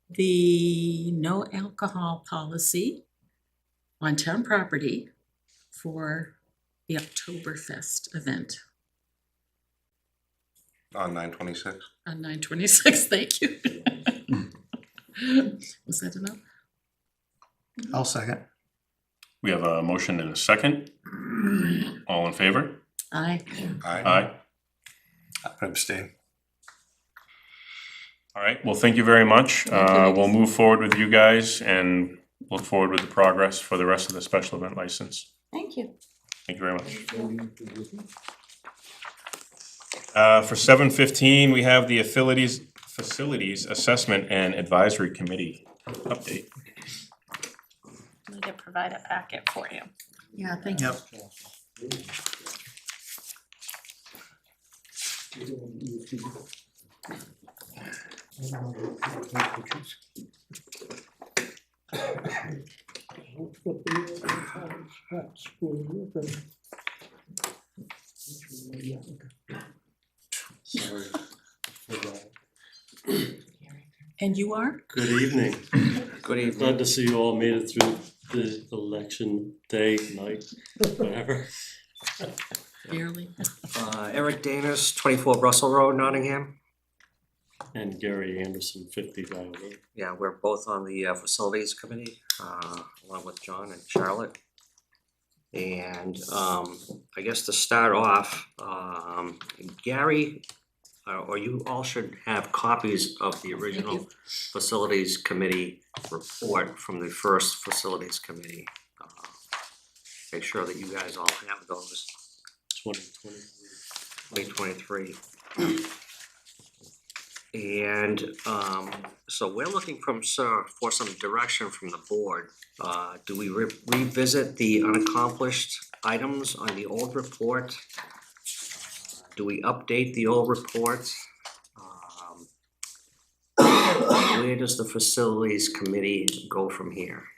the no alcohol policy on town property for the Oktoberfest event On 9/26. on 9/26. Thank you. Was that enough? I'll second. We have a motion and a second. All in favor? Aye. Aye. I abstain. All right, well, thank you very much. We'll move forward with you guys and look forward with the progress for the rest of the special event license. Thank you. Thank you very much. For 7:15, we have the Facilities Assessment and Advisory Committee update. Need to provide a packet for you. Yeah, thank you. Yep. And you are? Good evening. Good evening. Glad to see you all made it through the election day, night, whatever. Barely. Eric Danis, 24 Russell Road, Nottingham. And Gary Anderson, 50 Dial Road. Yeah, we're both on the facilities committee, along with John and Charlotte. And I guess to start off, Gary, or you all should have copies of the original facilities committee report from the first facilities committee. Make sure that you guys all have those. 2023. And so we're looking for some direction from the board. Do we revisit the unaccomplished items on the old report? Do we update the old report? Where does the facilities committee go from here?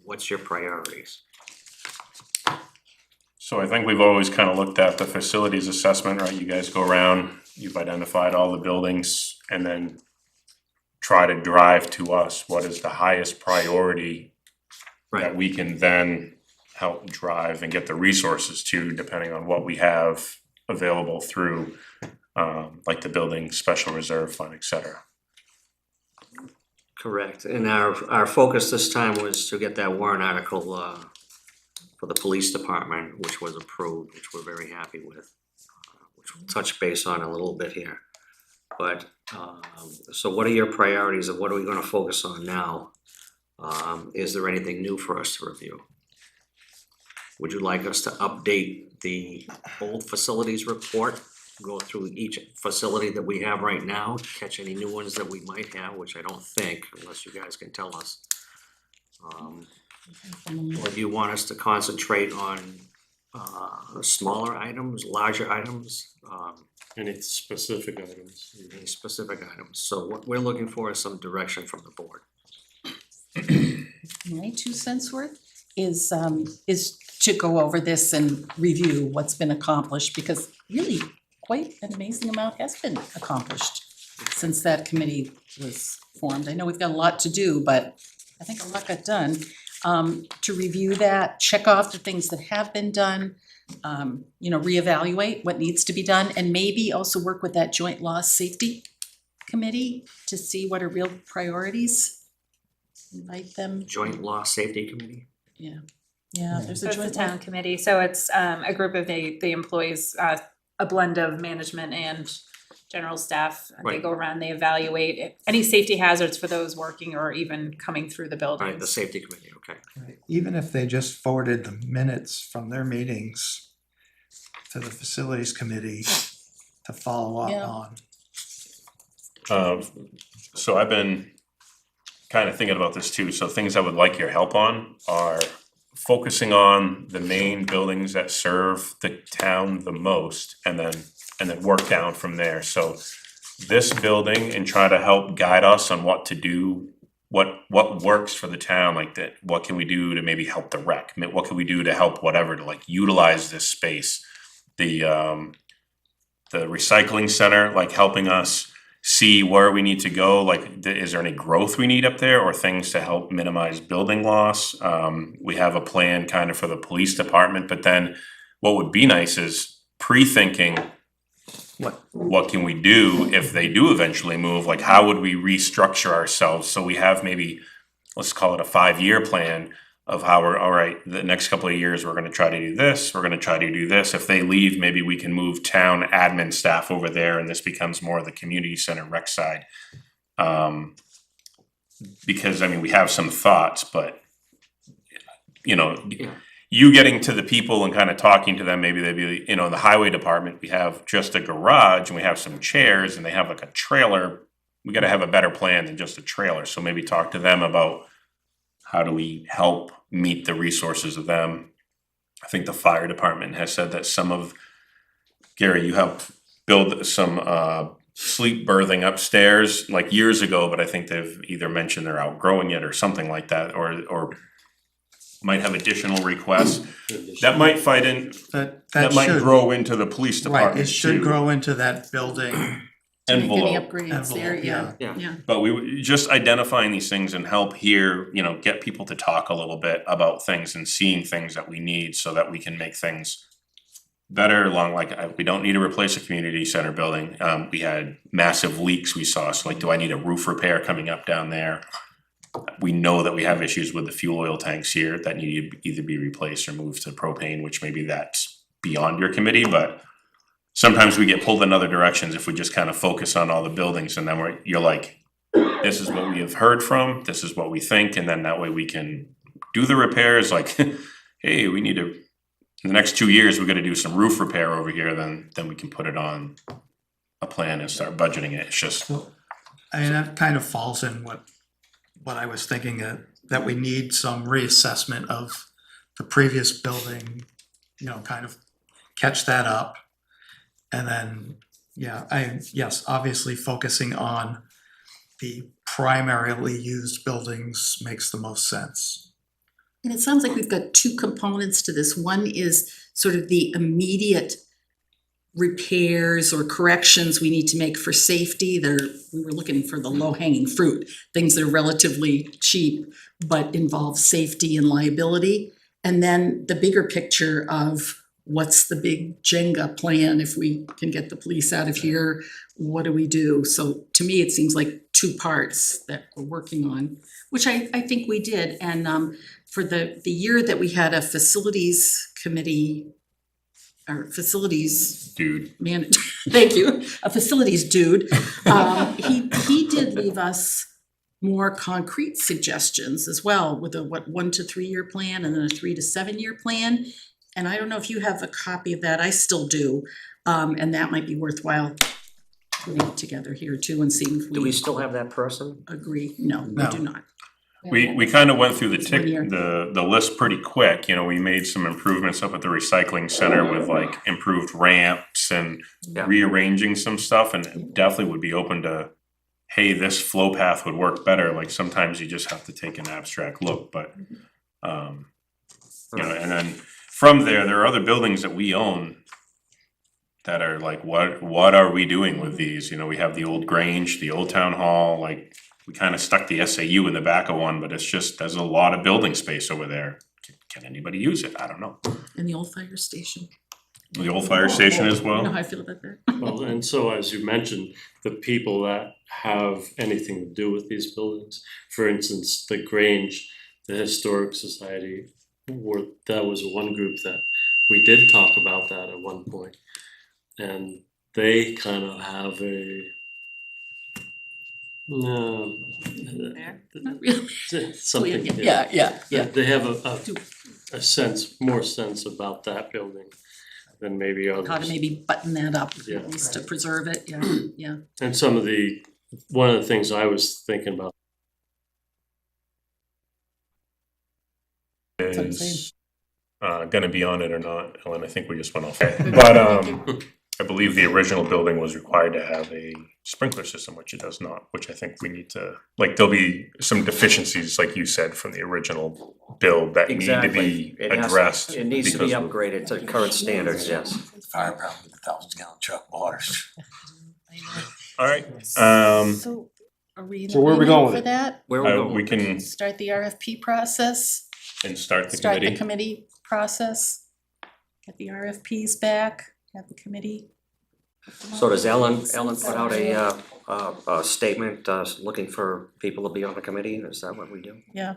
What's your priorities? So I think we've always kind of looked at the facilities assessment, right? You guys go around, you've identified all the buildings and then try to drive to us what is the highest priority that we can then help drive and get the resources to, depending on what we have available through like the building special reserve fund, et cetera. Correct, and our focus this time was to get that warrant article for the police department, which was approved, which we're very happy with, which we'll touch base on a little bit here. But, so what are your priorities and what are we gonna focus on now? Is there anything new for us to review? Would you like us to update the old facilities report? Go through each facility that we have right now, catch any new ones that we might have, which I don't think, unless you guys can tell us. Or do you want us to concentrate on smaller items, larger items? Any specific items? Any specific items? So what we're looking for is some direction from the board. My 2 cents worth is to go over this and review what's been accomplished, because really quite an amazing amount has been accomplished since that committee was formed. I know we've got a lot to do, but I think a lot got done. To review that, check off the things that have been done, reevaluate what needs to be done and maybe also work with that joint loss safety committee to see what are real priorities. Invite them. Joint Loss Safety Committee. Yeah, there's So a it's the joint. town committee, so it's a group of the employees, a blend of management and general staff. They Right. go around, they evaluate any safety hazards for those working or even coming through the buildings. Right, the Safety Committee, okay. Right. Even if they just forwarded the minutes from their meetings to the facilities committee to follow up Yeah. on. So I've been kind of thinking about this too, so things I would like your help on are focusing on the main buildings that serve the town the most, and then work down from there, so this building, and try to help guide us on what to do, what works for the town, like that, what can we do to maybe help the rec, what can we do to help whatever, to like utilize this space. The recycling center, like helping us see where we need to go, like is there any growth we need up there or things to help minimize building loss? We have a plan kind of for the police department, but then what would be nice is pre-thinking what can we do if they do eventually move, like how would we restructure ourselves, so we have maybe, let's call it a 5-year plan of how we're, all right, the next couple of years, we're gonna try to do this, we're gonna try to do this. If they leave, maybe we can move town admin staff over there and this becomes more of the community center rec side. Because, I mean, we have some thoughts, but, you getting to the people and kind of talking to them, maybe they'd be, in the highway department, we have just a garage and we have some chairs and they have like a trailer. We gotta have a better plan than just a trailer, so maybe talk to them about how do we help meet the resources of them. I think the fire department has said that Gary, you helped build some sleep berthing upstairs like years ago, but I think they've either mentioned they're outgrowing it or something like that, or might have additional requests. That might That might should, grow into the police department right, it should too. grow into that building To make any Envelope. upgrades there, Envelope, yeah, yeah. yeah. But just identifying these things and help here, get people to talk a little bit about things and seeing things that we need so that we can make things better along, we don't need to replace a community center building. We had massive leaks we saw, so like, do I need a roof repair coming up down there? We know that we have issues with the fuel oil tanks here that need to either be replaced or moved to propane, which maybe that's beyond your committee, but sometimes we get pulled in other directions if we just kind of focus on all the buildings, and then you're like, this is what we have heard from, this is what we think, and then that way we can do the repairs, like, hey, we need to, in the next 2 years, we gotta do some roof repair over here, then we can put it on a plan and start budgeting it. It's just, I mean, that kind of falls in what I was thinking, that we need some reassessment of the previous building, kind of catch that up. And then, yes, obviously focusing on the primarily used buildings makes the most sense. And it sounds like we've got two components to this. One is sort of the immediate repairs or corrections we need to make for safety. We were looking for the low-hanging fruit, things that are relatively cheap but involve safety and liability. And then the bigger picture of what's the big Jenga plan if we can get the police out of here, what do we do? So to me, it seems like two parts that we're working on, which I think we did. And for the year that we had a facilities committee, or facilities dude, thank you, a facilities dude, he did leave us more concrete suggestions as well, with a 1 to 3 year plan and then a 3 to 7 year plan. And I don't know if you have a copy of that, I still do, and that might be worthwhile putting it together here too and seeing if Do we still have that person? agree. No, we No. do not. we kind of went through It's 1 year. the list pretty quick, we made some improvements up at the recycling center with like improved ramps and Yeah. rearranging some stuff, and definitely would be open to, hey, this flow path would work better, like sometimes you just have to take an abstract look, but and then from there are other buildings that we own that are like, what are we doing with these? We have the old Grange, the old town hall, like we kind of stuck the SAU in the back of one, but it's just, there's a lot of building space over there. can anybody use it? I don't know. And the old fire station. The old fire station as You know well? how I feel about that. Well, and so as you mentioned, the people that have anything to do with these buildings, for instance, the Grange, the Historic Society, that was one group that we did talk about that at one point. And they kind of have Not really. something, Yeah. They have a sense, more sense about that building than maybe others. How to maybe button that up, Yeah. at least to preserve it, yeah. And one of the things I was thinking about Is gonna be on it or not, Ellen, I think we just went off. But I believe the original building was required to have a sprinkler system, which it does not, which I think we need to, like, there'll be some deficiencies, like you said, from the original build that need to be addressed. It needs to be because upgraded to current standards, yes. Fire department with 1,000-gallon truck waters. Alright, So are we in So where are we agreement going with for it? that? Where we going? we can, Start the RFP process, and start the start the committee. committee process, get the RFPs back, have the committee. So does Ellen put out a statement, looking for people to be on the committee? Is that what we do? Yeah.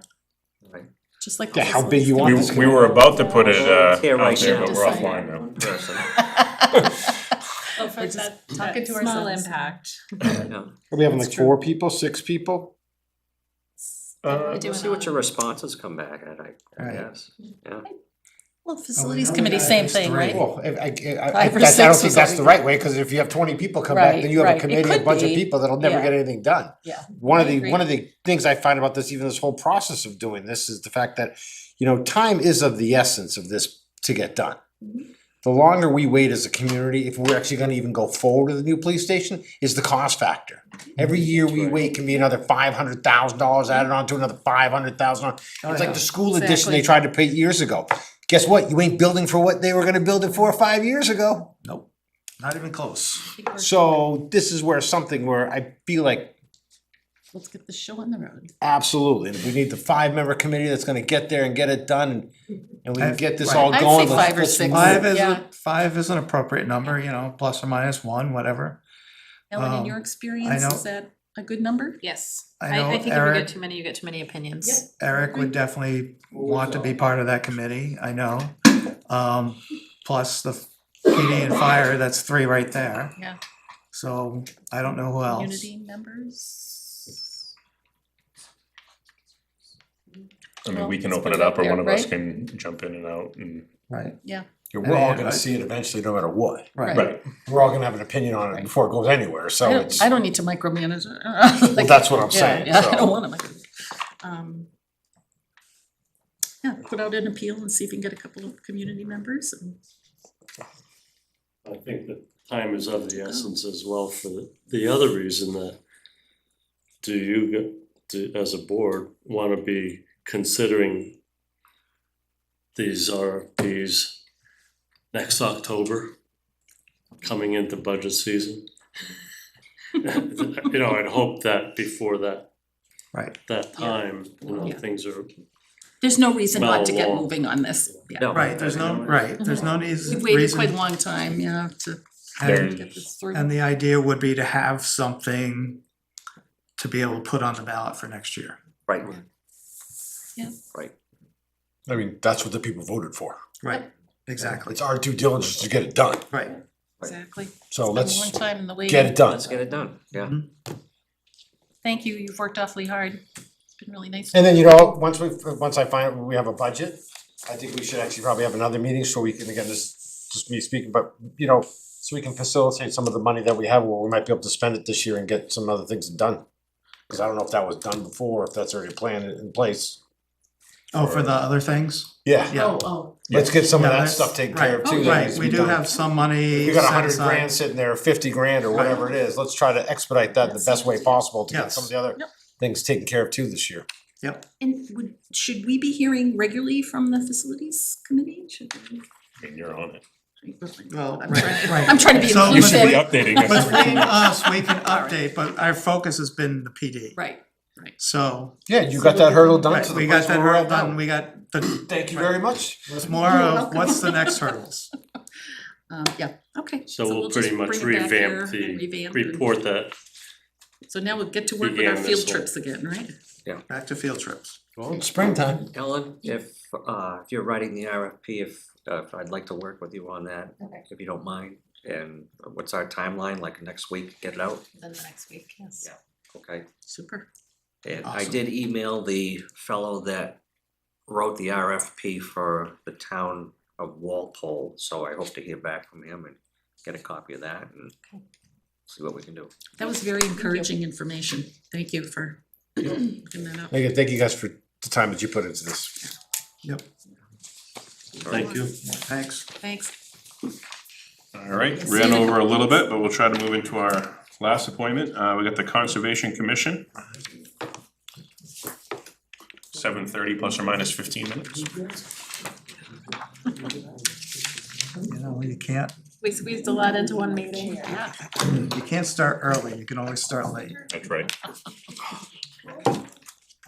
Right. Just like the Yeah, how big you facilities want We, this we were about to put it Here, out right there, now. but we're offline now. One person. So for We're just that, talking to small ourselves. impact. Yeah. Are we having like That's true. 4 people, 6 people? We'll see what your responses come back at, I Right. guess, yeah. Well, facilities committee, same thing, right? Well, Five or I six don't or think that's the something. right way, cause if you have 20 people come back, Right, then you have right. a It committee, a could bunch of be. people that'll never Yeah. get anything done. Yeah. One of I the agree. things I find about this, even this whole process of doing this, is the fact that, you know, time is of the essence of this to get done. The longer we wait as a community, if we're actually gonna even go forward with the new police station, is the cost factor. Every year we wait can be another $500,000 added on to another $500,000. It's like the school addition they tried to pay years ago. Guess what? You ain't building for what they were gonna build it 4 or 5 years ago. Nope, not even close. So this is where something where I feel like Let's get the show on the road. absolutely, and we need the 5-member committee that's gonna get there and get it done, and we can get this Right. all I'd going. say Let's- 5 or let's 6. move. Yeah. Five is an appropriate number, you know, plus or minus 1, whatever. Ellen, in Um, your experience, know- is that a good number? Yes, I know I think if you Eric- get too many, you get too many opinions. Eric would definitely want to be part of that committee, I know. Plus the PD and fire, that's 3 right there. Yeah. So I don't know who else. Community members? I mean, we can Well, open let's it put it up, or out one of there, us right? can jump in and out and. Right, Yeah, we're all gonna see it eventually, no matter what. right. We're all gonna have an opinion on it before it goes anywhere, so it's, I don't need to micromanage it. well, that's what I'm saying, Yeah, I so. don't wanna micromanage. Yeah, put out an appeal and see if we can get a couple of community members and. I think that time is of the essence as well for the other reason that do you, as a board, wanna be considering these RFPs next October, coming into budget season? You know, I'd hope that before that Right. time, you know, Yeah. things are, There's no reason not to get Well, moving on this, yeah. No. Right, there's no We've waited quite a long time, yeah, to And get this through. and the idea would be to have something to be able to put on the ballot for next year. Right. Yeah. Right. I mean, that's what the people voted for. Right, exactly, It's our due diligence to get it done, right. Exactly. so It's been a let's long time in the waiting. get it done. Let's get it done, yeah. Thank you, you've worked awfully hard. It's been really nice. And then, you know, once I find we have a budget, I think we should actually probably have another meeting so we can, again, this is just me speaking, but, you know, so we can facilitate some of the money that we have, where we might be able to spend it this year and get some other things done. Cause I don't know if that was done before, if that's already planned in place. Oh, for the other things? Yeah, Yeah. Oh, let's get some of Yeah, that there's- stuff taken care of right, too. that Right, needs to we be do done. have some money We got set 100 aside. grand sitting there, 50 grand or whatever it is, let's try to expedite that the best way possible to get Yes. some of the other Yep. things taken care of too this year. and should we be hearing regularly from the facilities committee? Should we? I mean, you're on it. Well, I'm right, trying- right. I'm trying to be So You should be inclusive. updating us. Between us, we can update, but our focus has been the PD. Right, So, Yeah, you got that hurdle done right, to the we place got that where we're hurdle at now. done, we got Thank you very much. It's more of what's the next hurdles? Yeah, okay. So we'll just pretty much bring it back here revamp and the revamp and- report that So now we'll get to work with our began field this whole- trips again, right? Back to field trips. Well, it's springtime. Ellen, if you're writing the RFP, if I'd like to work with you on that, if you don't mind. And what's our timeline, like next week, get it out? Then the next week, yes. Yeah. Okay. Super. And I Awesome. did email the fellow that wrote the RFP for the town of Walpole, so I hope to hear back from him and get a copy of that and see what we can do. That was very encouraging information. Thank you for looking that up. Thank you guys for the time that you put into this. Yep, Thank you. thanks. Thanks. All right, ran over a little bit, but we'll try to move into our last appointment. We got the Conservation Commission. 7:30 plus or minus 15 minutes. You know, you can't We squeezed a lot into one meeting. Yeah. You can't start early, you can always start late. That's right.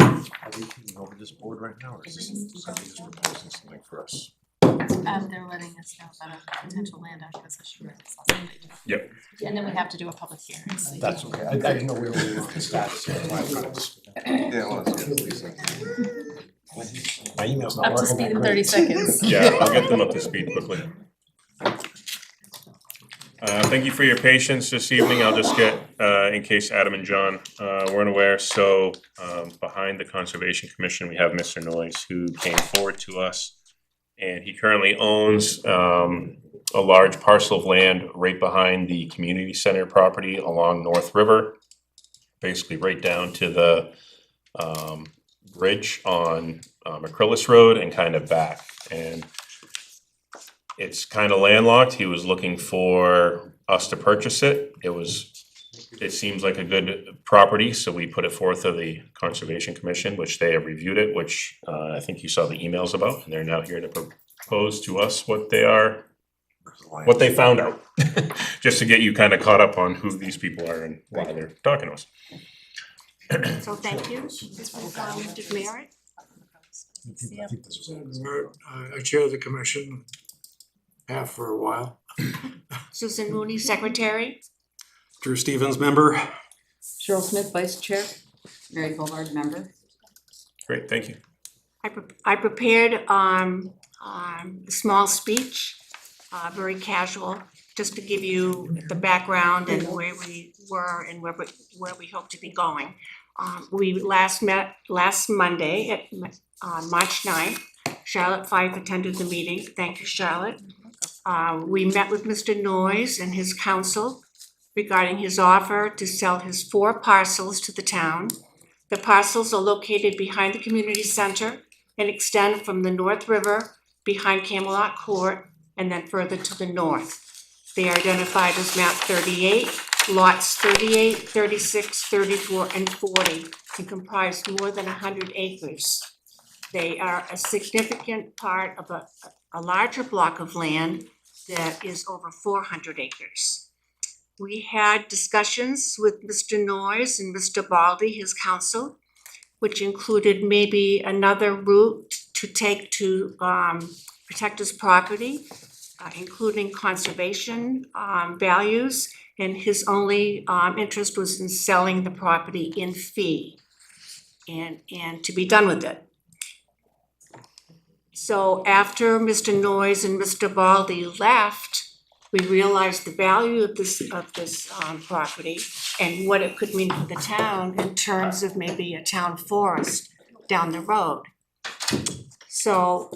Are we taking over this board right now, or is this somebody just proposing something for us? They're letting us know about a potential land acquisition. Yep. And then we have to do a public hearing. That's okay, I didn't know we were on the status here, my friends. Yeah, well, it's- My email's not Up to working speed that in great. 30 seconds. Yeah, I'll get them up to speed quickly. Thank you for your patience this evening. I'll just get, in case Adam and John weren't aware, so behind the Conservation Commission, we have Mr. Noyes, who came forward to us. And he currently owns a large parcel of land right behind the community center property along North River. Basically right down to the bridge on Acrylis Road and kind of back. And it's kind of landlocked. He was looking for us to purchase it. It seems like a good property, so we put it forth to the Conservation Commission, which they have reviewed it, which I think you saw the emails about, and they're now here to propose to us what they found out. Just to get you kind of caught up on who these people are and why they're talking to us. So thank you, Mr. Merritt. I think this was. I chair the commission, have for a while. Susan Mooney, secretary. Drew Stevens, member. Cheryl Smith, Vice Chair. Mary Bollard, member. Great, thank you. I prepared a small speech, very casual, just to give you the background and where we were and where we hope to be going. We last met last Monday at March 9th. Charlotte Fife attended the meeting. Thank you, Charlotte. We met with Mr. Noyes and his counsel regarding his offer to sell his 4 parcels to the town. The parcels are located behind the community center and extend from the North River behind Camelot Court and then further to the north. They are identified as map 38, lots 38, 36, 34, and 40, and comprise more than 100 acres. They are a significant part of a larger block of land that is over 400 acres. We had discussions with Mr. Noyes and Mr. Baldy, his counsel, which included maybe another route to take to protect his property, including conservation values, and his only interest was in selling the property in fee and to be done with it. So after Mr. Noyes and Mr. Baldy left, we realized the value of this property and what it could mean for the town in terms of maybe a town forest down the road. So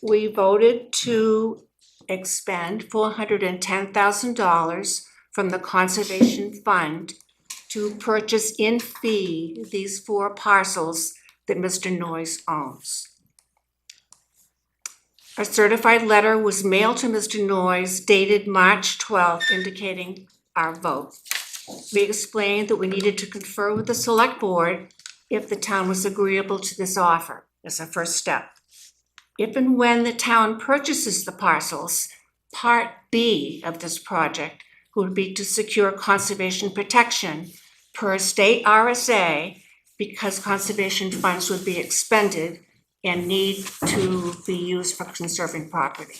we voted to expend $410,000 from the Conservation Fund to purchase in fee these 4 parcels that Mr. Noyes owns. A certified letter was mailed to Mr. Noyes dated March 12th indicating our vote. We explained that we needed to confer with the select board if the town was agreeable to this offer as a first step. If and when the town purchases the parcels, Part B of this project would be to secure conservation protection per state RSA because conservation funds would be expended and need to be used for conserving property.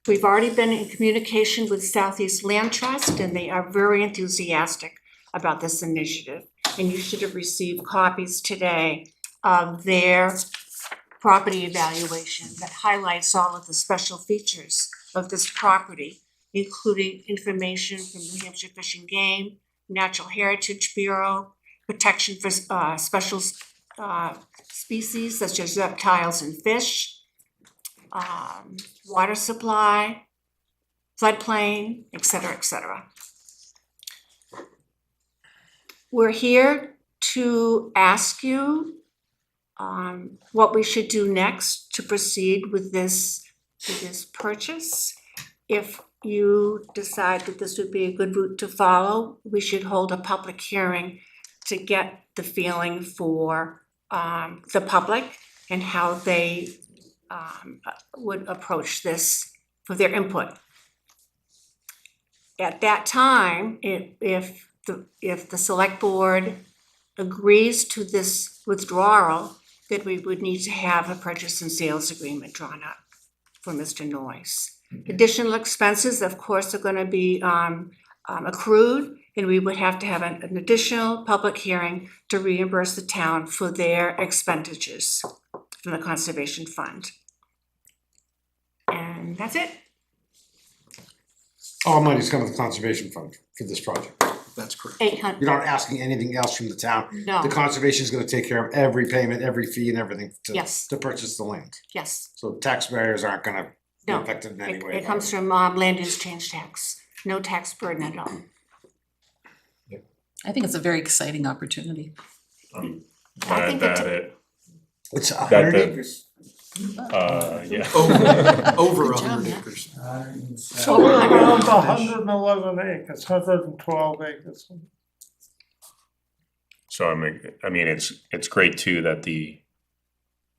We've already been in communication with Southeast Land Trust, and they are very enthusiastic about this initiative. And you should have received copies today of their property evaluation that highlights all of the special features of this property, including information from New Hampshire Fish and Game, Natural Heritage Bureau, protection for special species such as reptiles and fish, water supply, floodplain, et cetera. We're here to ask you what we should do next to proceed with this purchase. If you decide that this would be a good route to follow, we should hold a public hearing to get the feeling for the public and how they would approach this for their input. At that time, if the select board agrees to this withdrawal, then we would need to have a purchase and sales agreement drawn up for Mr. Noyes. Additional expenses, of course, are gonna be accrued, and we would have to have an additional public hearing to reimburse the town for their expenditures from the conservation fund. And that's it. All money's coming to the conservation fund for this project. That's correct. 800. You're not asking anything else from the town. No. The conservation's gonna take care of every payment, every fee and everything Yes. to purchase the land. Yes. So taxpayers aren't gonna be No. affected in any way. It comes from land use change tax. No tax burden at all. I think it's a very exciting opportunity. I think It's That 100 the- acres. Yeah. Over Good job, yeah. acres. So we're around 111 acres, 112 acres. So I mean, it's great too that the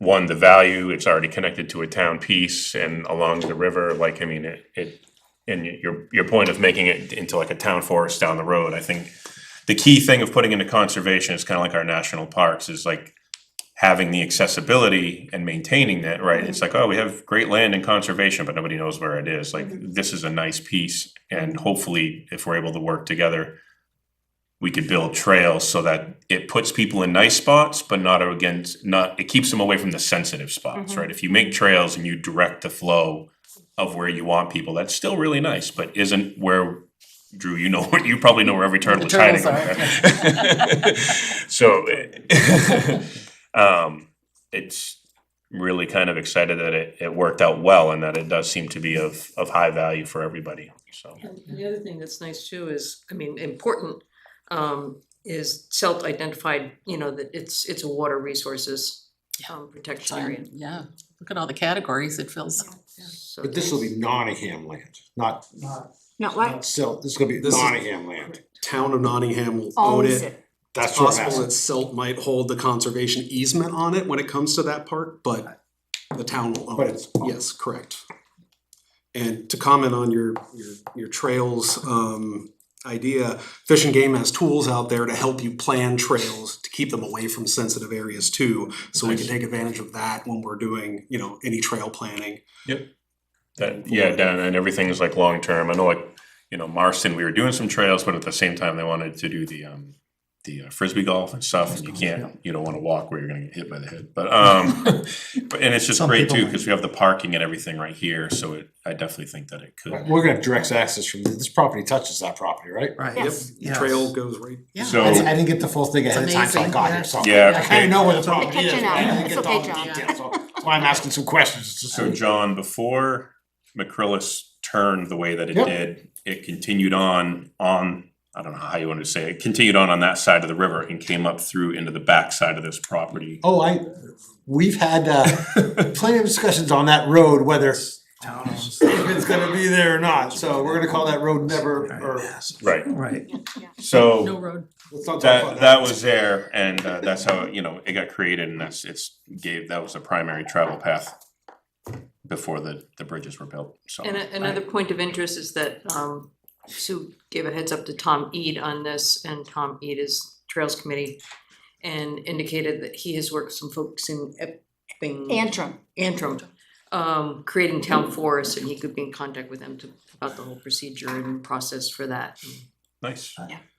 value, it's already connected to a town piece and along the river, like, I mean, it, and your point of making it into like a town forest down the road, I think the key thing of putting into conservation is kind of like our national parks, is like having the accessibility and maintaining that, right? It's like, oh, we have great land in conservation, but nobody knows where it is. Like, this is a nice piece, and hopefully, if we're able to work together, we could build trails so that it puts people in nice spots, but it keeps them away from the sensitive spots, right? If you make trails and you direct the flow of where you want people, that's still really nice, but isn't where, Drew, you probably know where every turtle is hiding. So, it's really kind of excited that it worked out well and that it does seem to be of high value for everybody, so. And the other thing that's nice too is, I mean, important, is self-identified, that it's a water resources protection area. Yeah, look at all the categories it fills. So But this will be Nottingham land, not Not what? Silt. This is gonna be This is- Nottingham land. Town of Nottingham will own Owns it. it. That's It's what I'm possible asking. that Silt might hold the conservation easement on it when it comes to that part, but the town will own But it. it's- Yes, correct. And to comment on your trails idea, Fish and Game has tools out there to help you plan trails to keep them away from sensitive areas too. So we can take advantage of that when we're doing, any trail planning. Down, and everything is like long-term. I know, like, Marston, we were doing some trails, but at the same time, they wanted to do the frisbee golf and stuff, and you don't wanna walk where you're gonna get hit by the head, but and it's just Some great people too, might. cause we have the parking and everything right here, so I definitely think that it could. We're gonna have direct access from, this property touches that property, right? Right. Yes. The trail goes right. Yeah. So, I didn't get the full thing ahead of time, so I amazing, got yeah. here, so. Yeah, I kinda know where the They're property is, catching but I up. didn't It's get okay, all the John. details, so that's why I'm asking some questions, it's just. so John, before McCrillis turned the way that it Yep. did, it continued on, I don't know how you want to say it, continued on that side of the river and came up through into the back side of this property. Oh, we've had plenty of discussions on that road, whether it's gonna be there or not, so we're gonna call that road never, or. Right, Right. so. No road. Let's not talk about That was there, and that's how, it got created, and that was a primary travel path before the bridges were built, so. And another point of interest is that Sue gave a heads up to Tom Ead on this, and Tom Ead is Trails Committee. and indicated that he has worked with some folks in Antrim. Creating town forests, and he could be in contact with them about the whole procedure and process for that. Nice.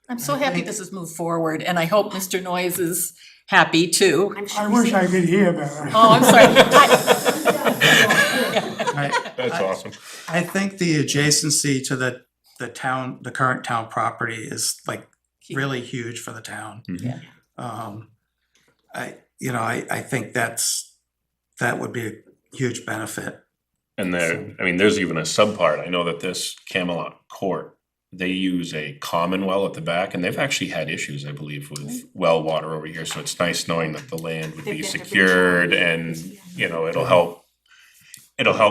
I'm so happy this has moved forward, and I hope Mr. Noyes is happy too. I wish I could hear better. Oh, I'm sorry. That's awesome. I think the adjacency to the town, the current town property is like really huge for the town. Yeah. I think that would be a huge benefit. And there, I mean, there's even a subpart. I know that this Camelot Court, they use a common well at the back, and they've actually had issues, I believe, with well water over here. So it's nice knowing that the land would be secured, and it'll help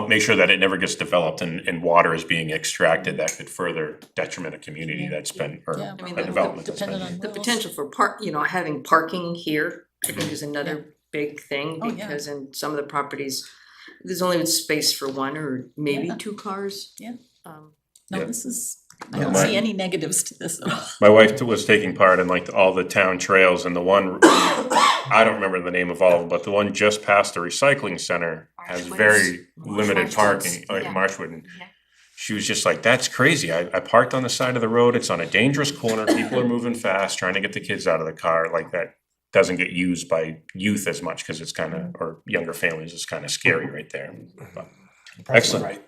make sure that it never gets developed and water is being extracted that could further detriment a community that's been, or Yeah. I mean, a development that's dependent been. on The wells. potential for having parking here, I think is another big thing, Oh, yeah. because in some of the properties, there's only space for one or maybe Yeah. 2 cars. Yeah. Um, No, Yeah. this is, I Yeah. don't see any negatives to this at all. My wife was taking part in like all the town trails, and the one, I don't remember the name of all of them, but the one just past the recycling center has very limited parking, like Marshwood. And she was just like, that's crazy. I parked on the side of the road. It's on a dangerous corner. People are moving fast, trying to get the kids out of the car. Like that doesn't get used by youth as much because it's kind of, or younger families, it's kind of scary right there. But excellent.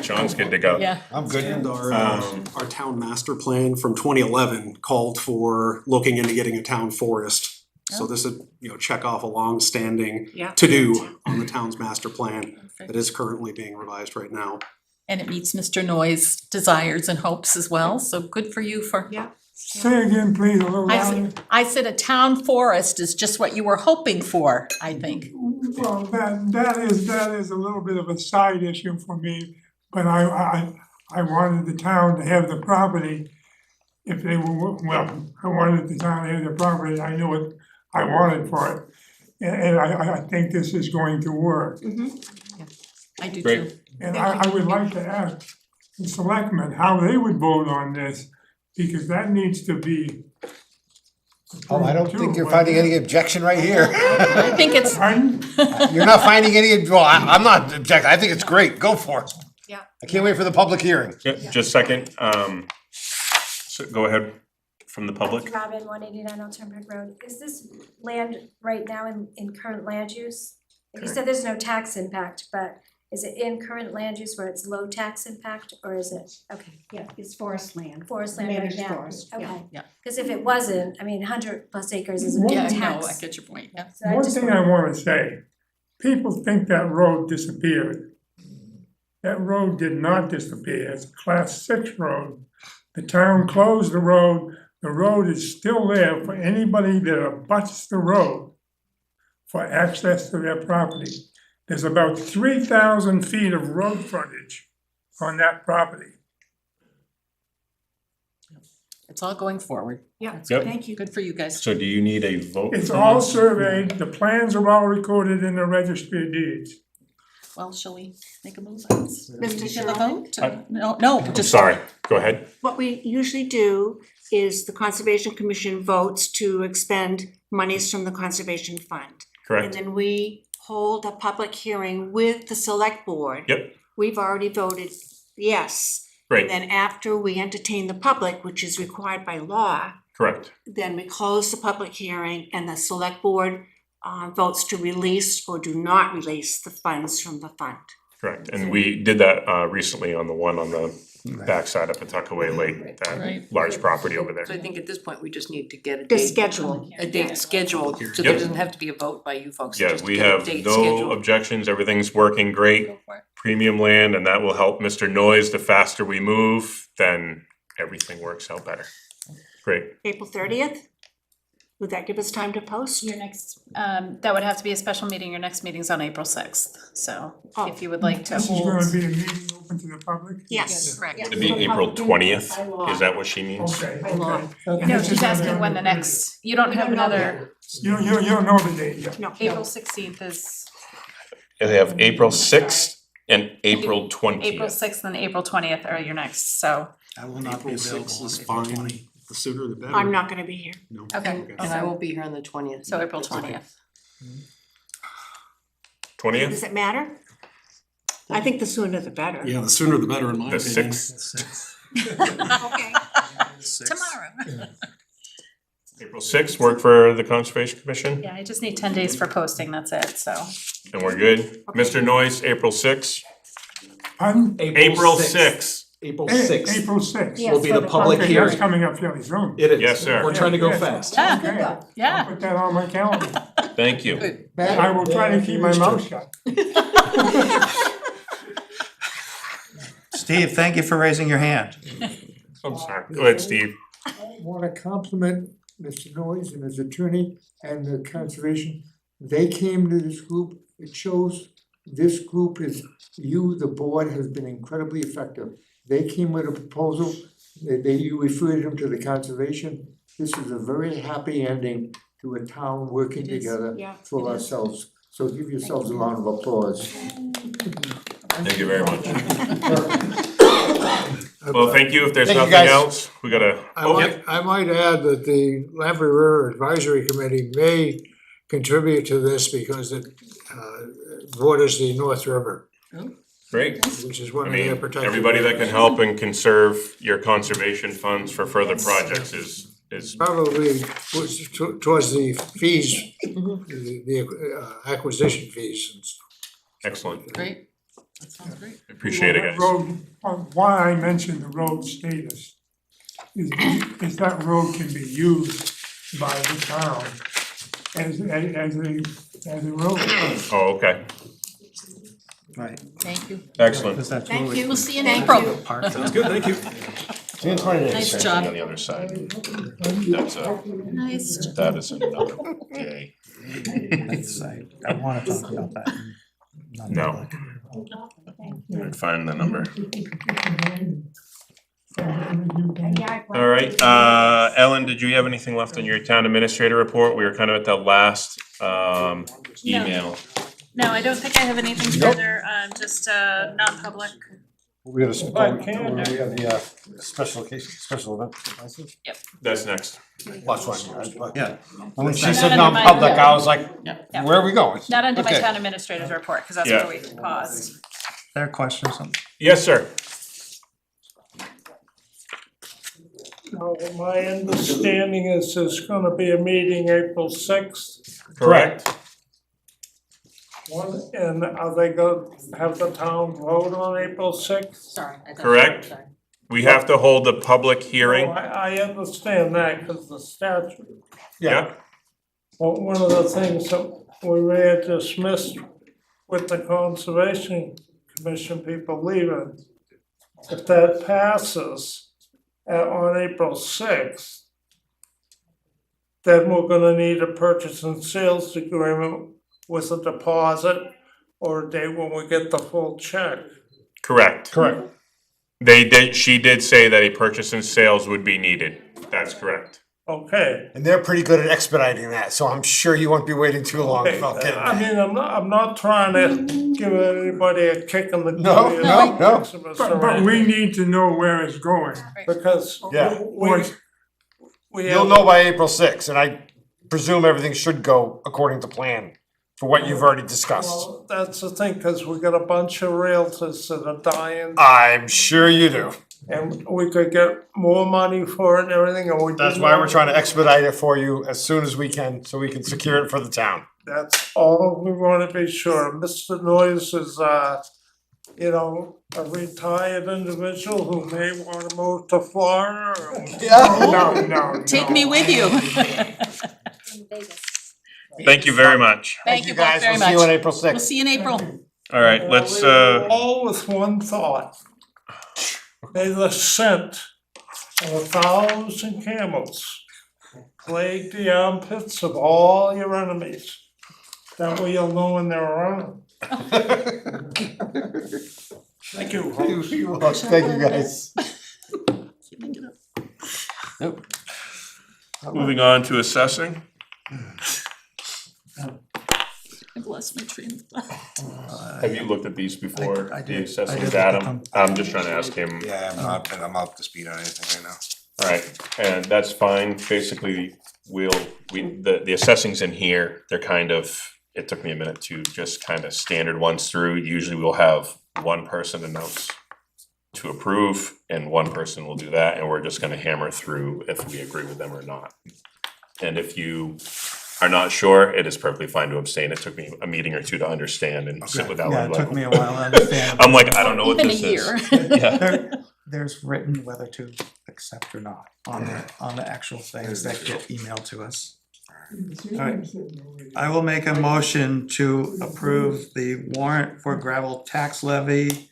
John's good to go. Yeah. I'm good. And our town master plan from 2011 called for looking into getting a town forest. So this would, check off a long-standing Yeah. to-do on the town's master plan that is currently being revised right now. And it meets Mr. Noyes' desires and hopes as well, so good for you for. Yeah. Say again, please, a little louder. I said a town forest is just what you were hoping for, I think. Well, that is a little bit of a side issue for me, but I wanted the town to have the property if they were, I wanted the town to have the property, I knew what I wanted for it. And I think this is going to work. I do Great. too. And I would like to ask the selectmen how they would vote on this, because that needs to be. Oh, I don't think you're finding any objection right here. I think it's, Pardon? You're not finding any, well, I'm not objecting, I think it's great, go for it. Yeah. I can't wait for the public hearing. Yeah, just a second. So go ahead from the public. Robin, 189 Old Turnpike Road. Is this land right now in current land use? You said there's no tax impact, but is it in current land use where it's low tax impact, or is it, okay, Yeah, it's forest land. forest land right Managed now? forest, yeah. Okay. Yeah. Cause if it wasn't, I mean, 100+ acres is a One- big yeah, tax. no, I get your point, yeah. So I One just thing I wanna say, people think that road disappeared. That road did not disappear, it's a class 6 road. The town closed the road is still there for anybody that abuts the road for access to their property. There's about 3,000 feet of road frontage on that property. It's all going forward. Yeah, Yep. thank you. Good for you guys. So do you need a vote? It's for all this? surveyed, the plans are all recorded in the registry of deeds. Well, shall we make a move? Mr. Take a Chairman? vote? No, I'm just. sorry, go ahead. What we usually do is the Conservation Commission votes to expend monies from the Conservation Fund. Correct. And then we hold a public hearing with the select board. Yep, We've already voted yes. great, And then after we entertain the public, which is required by law, correct. then we close the public hearing and the select board votes to release or do not release the funds from the fund. Correct, and we did that recently on the one on the backside of Pawtuckaway Lake, that Right. large property over So I there. think at this point, we just need to get a The date. schedule. A date scheduled, so Yep. there doesn't have to be a vote by you folks, Yeah, just we get a have date no scheduled. objections, everything's working great, Go for it. premium land, and that will help Mr. Noyes. The faster we move, then everything works out better. Great, April 30th? Would that give us time to post? Your next, that would have to be a special meeting, your next meeting's on April 6th, so if you would like to This is hold. gonna be a meeting open to the public? Yes. Correct. it'd be April 20th, is that what she means? Okay, law. okay. No, This she's is gonna be asking on when the next, you don't have another, You don't know the date yet? No. April 16th is, They have April 6th and April April 20th. 6th and April 20th are your next, so. I will not be April available 6th on is April fine. 20. The sooner the better. I'm not gonna be here. No. Okay. And I won't be here on the 20th. So April 20th. 20th? Does it matter? I think the sooner the better. Yeah, the sooner the better in my The opinion. 6th? Okay. Tomorrow. April 6th, work for the Conservation Commission? Yeah, I just need 10 days for posting, that's it, so. And we're good? Mr. Noyce, April 6th? Pardon? April 6th. April 6th April sixth. Yeah. will be the for the public Okay, hearing. that's coming up fairly soon. It is. Yes, sir. We're trying to go Yeah. fast. Yeah, Okay, I'll yeah. put that on my calendar. Thank you. I will try to keep my mouth shut. Steve, thank you for raising your hand. I'm sorry. Go ahead, Steve. I wanna compliment Mr. Noyes and his attorney and the conservation. They came to this group, it shows this group is, you, the board, has been incredibly effective. They came with a proposal, you referred them to the conservation. This is a very happy ending to a town working It is, together yeah, for it is. ourselves. So give yourselves a round of applause. Thank you very much. Well, thank you. If there's Thank you, nothing guys. else, we gotta. I might add that the Lamprey River Advisory Committee may contribute to this because it borders the North River, Great. which is I one of their mean, protected. everybody that can help and conserve your conservation funds for further projects is Probably towards the fees, the acquisition fees and stuff. excellent. Great. That sounds great. Appreciate it, guys. Road, why I mentioned the road status is that road can be used by the town as a road. Oh, okay. Right. Thank you. Excellent. Because that's Thank really you. We'll see you in Thank April. you. part of Sounds good, thank you. See you in 20 days. Nice On job. the other side. That's Nice job. that is another day. That's, I wanna talk about that in No. non-public. I'd find the number. Yeah, All right, Ellen, did you have anything left on your town administrator report? We were kind of at the last email. No, I don't think I have anything further, just non-public. We have the special event license. That's next. Last one. Yeah. When she Not said under my- non-public, I was like, Yeah. where are we going? Not under my Okay. town administrator's report, because that's Yeah. where we paused. There are questions on? Yes, sir. My understanding is there's gonna be a meeting April 6th. Correct. And are they gonna have the town vote on April 6th? Sorry. I thought- Correct. sorry. We have to hold a public hearing. I understand that because the statute. Yeah. But one of the things that we may have dismissed with the Conservation Commission people leaving, if that passes on April 6th, then we're gonna need a purchase and sales agreement with a deposit or a date when we get the full check. Correct. Correct. She did say that a purchase and sales would be needed. That's correct. Okay. And they're pretty good at expediting that, so I'm sure you won't be waiting too long Okay, about getting I that. mean, I'm not trying to give anybody a kick in the. No, goalies no, or no. Maximus or But we anything, need to know where it's going. Because Yeah. we You'll have, know by April 6th, and I presume everything should go according to plan for what you've already discussed. well, that's the thing, cause we got a bunch of realtors that are dying. I'm sure you do. And we could get more money for it and everything, and we. That's why we're trying to expedite it for you as soon as we can, so we can secure it for the town. That's all we wanna be sure. Mr. Noyes is, you know, a retired individual who may wanna move to Florida or. No. Take me with you. In Vegas. Thank you very much. Thank you both guys. very We'll see you on much. April 6th. We'll see you in April. All right, let's All with one thought. May the scent of 1,000 camels plague the armpits of all your enemies. That way you'll know when they're around. Thank you. Thank you, guys. moving on to assessing. I've lost my train of thought. Have you looked at these before? I The did. assessing I did look data? at them. I'm just trying to ask him. Yeah, I'm up to speed on anything right now. Alright, and that's fine, basically, the assessing's in here, they're kind of, it took me a minute to just kind of standard ones through, usually we'll have one person announce to approve, and one person will do that, and we're just gonna hammer through if we agree with them or not. And if you are not sure, it is perfectly fine to abstain, it took me a meeting or two to understand and sit with that Yeah, one. it took me a while to understand. I'm like, I don't know what Even a this is. year. Yeah. There's written whether to accept or not on the actual things that get emailed to us. Alright, I will make a motion to approve the warrant for gravel tax levy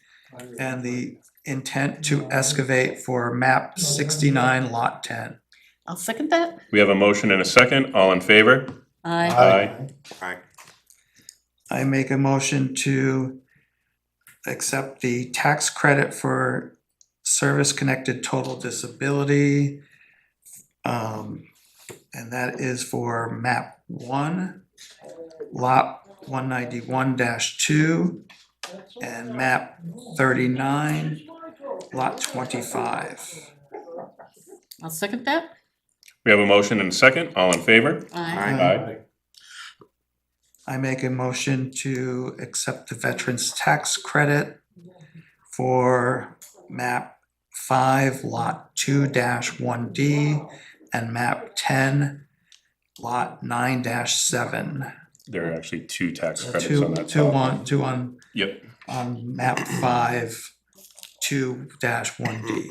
and the intent to excavate for map 69 lot 10. I'll second that. We have a motion and a second, all in favor? Aye. Aye. I make a motion to accept the tax credit for service-connected total disability. And that is for map 1, lot 191-2, and map 39, lot 25. I'll second that. We have a motion and a second, all in favor? Aye. I make a motion to accept the veterans tax credit for map 5, lot 2-1D, and map 10, lot 9-7. There are actually two tax credits on that. Two on Yep. on map 5, 2-1D.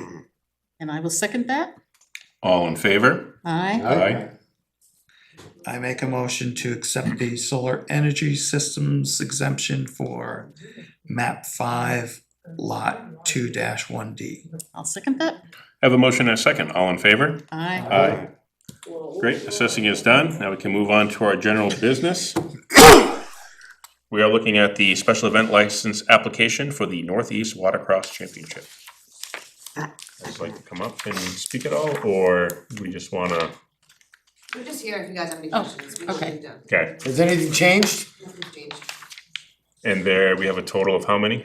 And I will second that. All in favor? Aye. Aye. I make a motion to accept the solar energy systems exemption for map 5, lot 2-1D. I'll second that. Have a motion and a second, all in favor? Aye. Aye. Great, assessing is done, now we can move on to our general business. We are looking at the special event license application for the Northeast Watercross Championship. Would you like to come up and speak at all, or we just wanna? We're just here if you guys have any Oh, questions. We okay. don't need to- Okay, Has anything changed? nothing's changed. and there, we have a total of how many?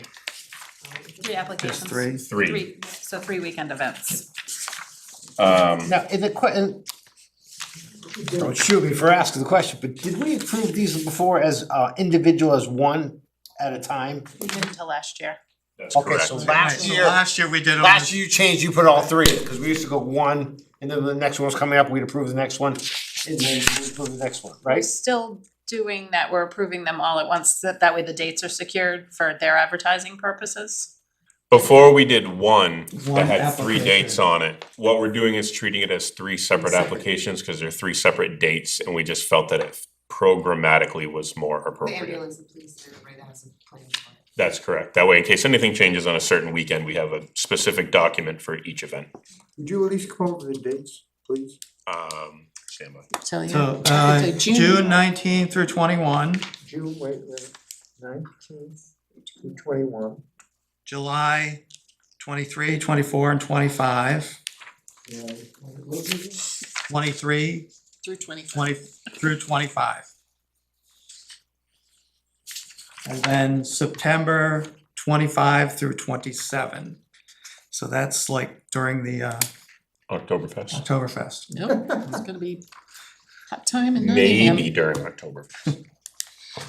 3 applications. Three. Three. So 3 weekend events. Now, in the don't shoot me for asking the question, but did we approve these before as individual as one at a time? We did until last year. That's Okay, correct. so last year, Last year we did them. last year you changed, you put all three in, cause we used to go one, and then the next one was coming up, we'd approve the next one, and then we'd approve the next one, We're right? still doing that, we're approving them all at once, that way the dates are secured for their advertising purposes. Before we did one One that had 3 application. dates on it, what we're doing is treating it as 3 separate applications, cause they're 3 separate dates, and we just felt that it programmatically was more The appropriate. ambulance, the police, and everybody that has a plan for it. That's correct, that way in case anything changes on a certain weekend, we have a specific document for each event. Would you at least come over the dates, please? Stand by. Tell you. So, It's a June 19 through 21, June, wait, 19th to 21. July 23, 24, and 25, 23, Through 25. 20 through 25. And then September 25 through 27. So that's like during the Oktoberfest. Oktoberfest. Nope, it's gonna be hot time in Nottingham. Maybe during October.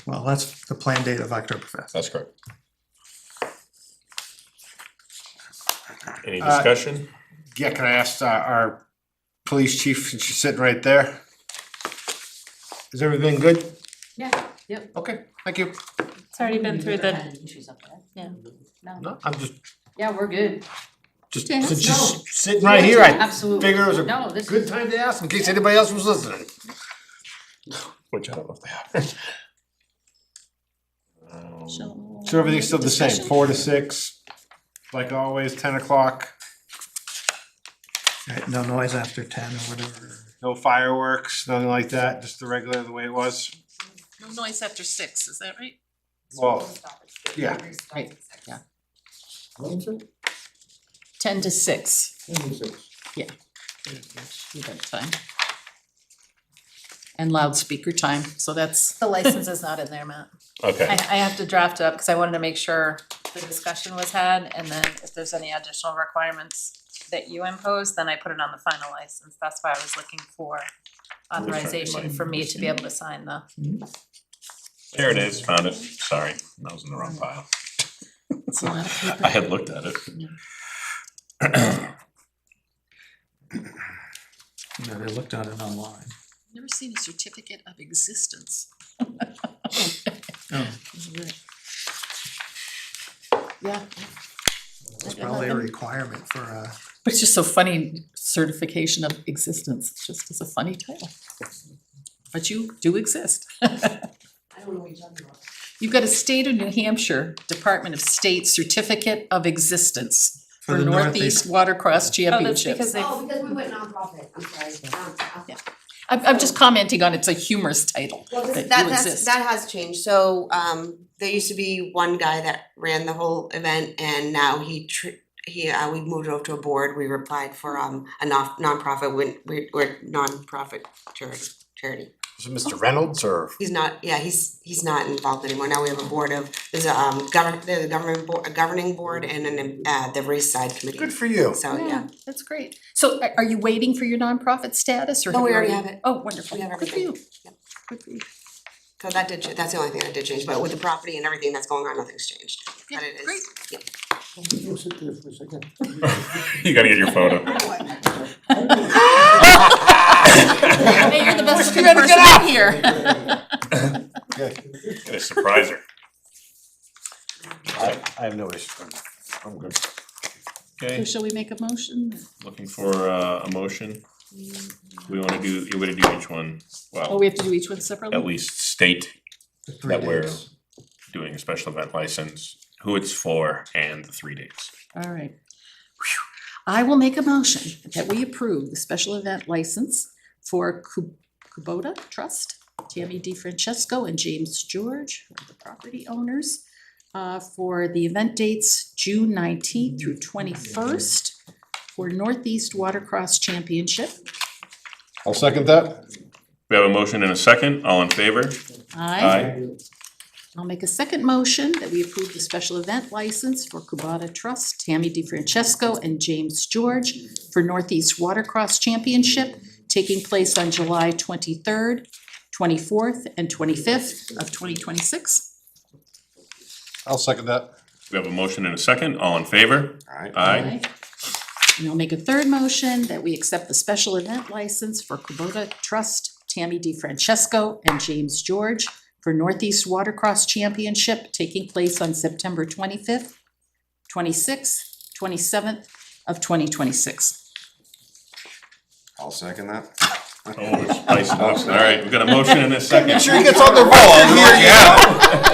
Well, that's the planned date of Oktoberfest. That's correct. Any discussion? Yeah, can I ask our police chief, since she's sitting right there? Is everything good? Yeah, yep. Okay, thank you. It's already been through the, Issues up there. yeah, no. No, I'm just, Yeah, we're good. just, Yeah, since no. she's sitting right here, I Absolutely. figured it was No, a this good is- time to ask in case anybody else was listening. Which I don't know if they have. So everything's still the same, Discussion? 4 to 6, like always, 10 o'clock, Right, no noise after 10 or whatever. no fireworks, nothing like that, just the regular, the way it was. No noise after 6, is that right? Well, yeah. Right, yeah. 10 to 6. Yeah. Event time. And loudspeaker time, so that's. The license is not in there, Matt. Okay, I have to draft it up, cause I wanted to make sure the discussion was had, and then if there's any additional requirements, that you imposed, then I put it on the final license. That's why I was looking for authorization for me to be able to sign the. There it is, found it, sorry, that was in the wrong file. It's a lot of paper. I had looked at it. No, they looked at it online. Never seen a certificate of existence. Oh. Yeah. It's probably a requirement for It's just so funny, certification of existence, it's just is a funny title. But you do exist. I don't know what you're talking about. You've got a state of New Hampshire Department of State Certificate of Existence For for the Northeast Watercross Championships. because they- Oh, because we went nonprofit, I'm sorry. Yeah. I'm just commenting on it's a humorous title, Well, that that you that's exist. that has changed, so there used to be one guy that ran the whole event and now we moved over to a board, we applied for a nonprofit, we're nonprofit charity. Is it Mr. Reynolds or? He's not, yeah, he's not involved anymore, now we have a board of, there's a governing board and then the race side committee. Good for you. So, yeah. That's great. So are you waiting for your nonprofit status or? No, have we you already have it. Oh, wonderful. We have Good for you. everything. Yep. Good for you. So that's the only thing that did change, but with the property and everything that's going on, nothing's changed. Yeah, But it is, great. yeah. Sit there for a second. You gotta get your photo. Hey, you're the best looking person in here. Gonna surprise her. I have no issue. I'm good. So Okay, shall we make a motion? looking for a motion. We wanna do, you're gonna do each one, Oh, well, we have to do each one separately? at least state the 3 that we're days. doing a special event license, who it's for, and the 3 days. All right. I will make a motion that we approve the special event license for Kubota Trust, Tammy DeFrancesco and James George, who are the property owners, for the event dates June 19th through 21st for Northeast Watercross Championship. I'll second that. We have a motion and a second, all in favor? Aye. I'll make a second motion that we approve the special event license for Kubota Trust, Tammy DeFrancesco and James George for Northeast Watercross Championship taking place on July 23rd, 24th, and 25th of 2026. I'll second that. We have a motion and a second, all in favor? Aye. And I'll make a third motion that we accept the special event license for Kubota Trust, Tammy DeFrancesco and James George for Northeast Watercross Championship taking place on September 25th, 26th, 27th of 2026. I'll second that. Oh, we're spicing up, alright, we got a motion and a second. Sure he gets on the roll, I'll hear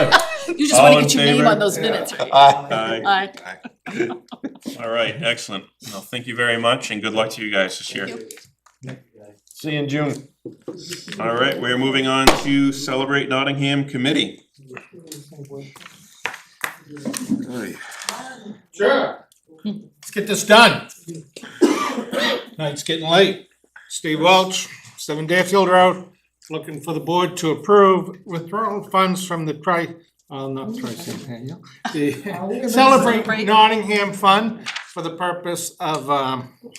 you. You just All wanna in get your name favor? on those minutes, right? Aye. Aye. Alright, excellent. Well, thank you very much and good luck to you guys this year. See you in June. Alright, we're moving on to Celebrate Nottingham Committee. Sure. Let's get this done. Night's getting late. Steve Welch, 7 Deerfield Road, looking for the board to approve withdrawal funds from the the Celebrate Nottingham Fund for the purpose of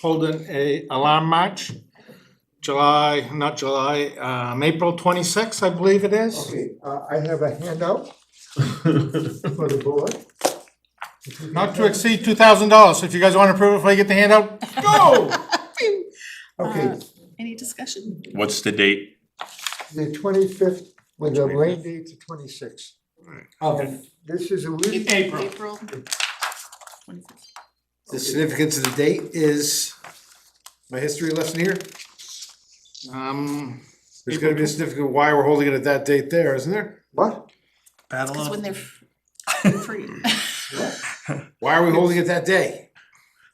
holding a alarm march. April 26th, I believe it is. Okay, I have a handout for the board. Not to exceed $2,000, so if you guys wanna approve it before you get the handout, go! Okay, Any discussion? What's the date? the 25th, with the rain date to 26th. And this is a really. April. The significance of the date is my history lesson here. There's gonna be a significant why we're holding it at that date there, isn't there? What? Battle Because of when they're free. Why are we holding it that day?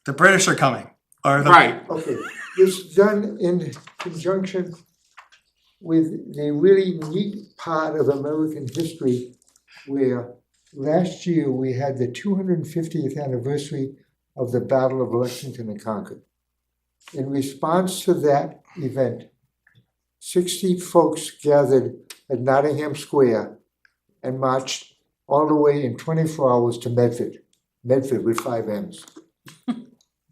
the British are coming. Or the Okay, this is done in conjunction with the really neat part of American history where last year we had the 250th anniversary of the Battle of Lexington and Concord. In response to that event, 60 folks gathered at Nottingham Square and marched all the way in 24 hours to Medford with 5 M's.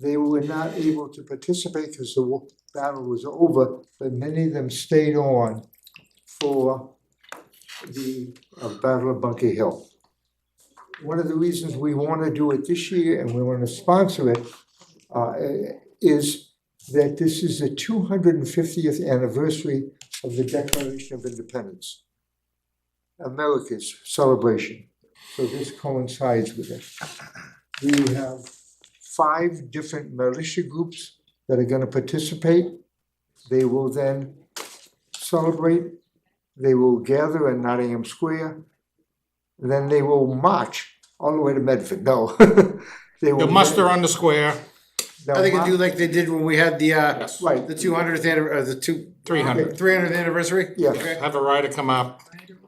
They were not able to participate because the battle was over, but many of them stayed on for the Battle of Bunker Hill. One of the reasons we want to do it this year and we want to sponsor it is that this is the 250th anniversary of the Declaration of Independence, America's celebration. So this coincides with it. We have 5 different militia groups that are going to participate. They will then celebrate. They will gather in Nottingham Square. Then they will march all the way to Medford. No. They'll muster on the square. They'll I think march- do like they did when we had the Right. the 200th anniversary, 300th anniversary. Yeah. Okay. Have a rider come up.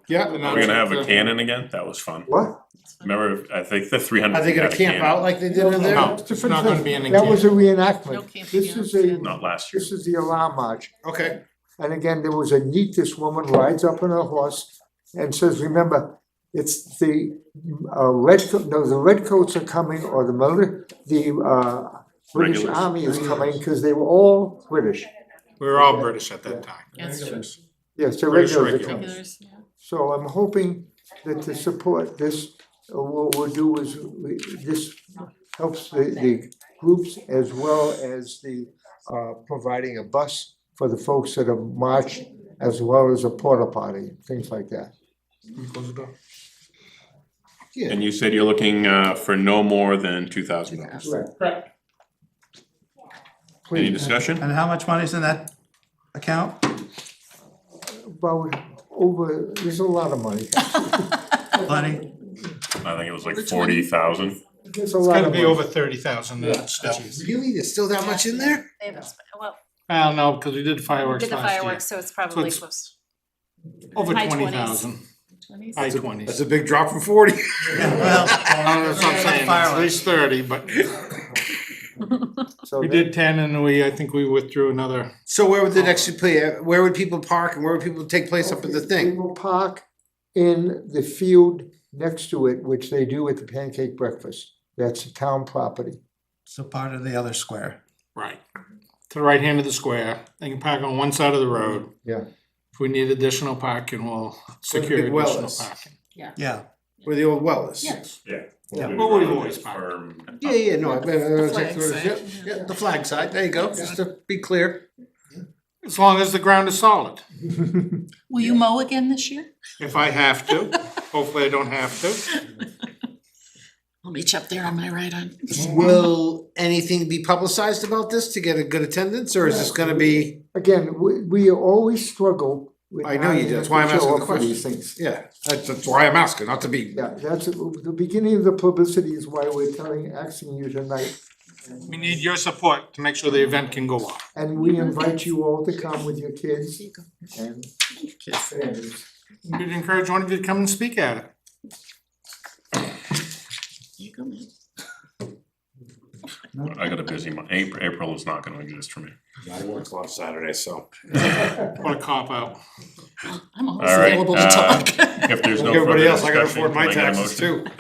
Yeah. Are we gonna have a cannon again? That was fun. What? Remember, I think the 300. Are they gonna camp out like they did in there? No, it's not gonna be an That was a reenactment. No camping This is out. Not last year. This is the alarm march. Okay. And again, there was a neat, this woman rides up on her horse and says, remember, it's the the redcoats are coming, or the British Regulars. Army is coming, because they were all British. We were all British at that time. That's true. Yes, the British regulars are regulars. coming. Regulars, yeah. So I'm hoping that to support this, what we'll do is, this helps the groups as well as the providing a bus for the folks that have marched, as well as a porta potty, things like that. And you said you're looking for no more than $2,000. Correct. Any discussion? And how much money's in that account? About there's a lot of money. Plenty? I think it was like 40,000. There's a It's lot gotta of be money. over 30,000 still. Really? There's still that much in there? They haven't well, I don't know, because we did we fireworks did the last year. fireworks, so it's probably it's close. Over High 20,000. 20s. High That's 20s. a big drop from 40. Well, that's what I'm saying, at least 30, but So we that- did 10 and I think we withdrew another. So where would the next play? Where would people park and where would people take place up at the They thing? will park in the field next to it, which they do at the pancake breakfast. That's a town property. So part of the other square. Right. To the right hand of the square. They can park on one side of the road. Yeah. If we need additional parking, we'll secure big well additional is. parking. Yeah. Where the old well is? Yes. Yeah. Yeah, well, we've always parked. Yeah, no, The flag side. yeah, the flag side, there you go, just to be clear. As long as the ground is solid. Will you mow again this year? If I have to, hopefully I don't have to. I'll meet you up there on my right on. Will anything be publicized about this to get a good attendance, or is this gonna be? Again, we always struggle with. I know you do, that's why I'm having to show asking the up for these question. things. Yeah, that's why I'm asking, not to be. Yeah, that's, the beginning of the publicity is why we're asking you tonight. We need your support to make sure the event can go off. And we invite you all to come with your kids and families. We'd encourage one of you to come and speak at it. There you go, man. I got a busy month. April is not gonna exist for me. I work a lot Saturday, so. What a cop out. I'm always All right, available to talk. if there's no Everybody further else, I gotta discussion, afford my can I get a taxes motion? too.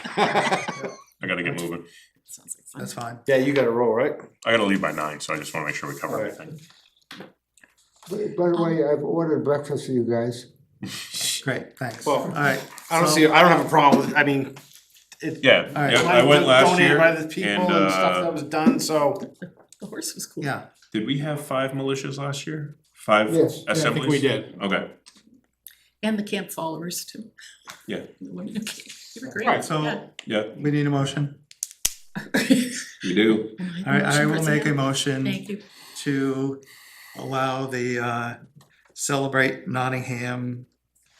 I gotta get moving. Sounds like fun. That's fine. Yeah, you gotta roll, right? I gotta leave by 9, so I just wanna make sure we cover Alright. everything. By the way, I've ordered breakfast for you guys. Great, thanks. Well, All right. I don't so- see, I don't have a problem with it, I mean. Yeah, All right. yeah, I went last Donated year by the people and stuff that was done, so. The horse was cool. Yeah, did we have 5 militias last year? 5 Yes. I assemblies? think we did. Okay, And the camp followers too. yeah, The women who came. They were great. Right, so- Yeah. yeah, we need a motion. we do. All right, I will make a motion Thank you. to allow the Celebrate Nottingham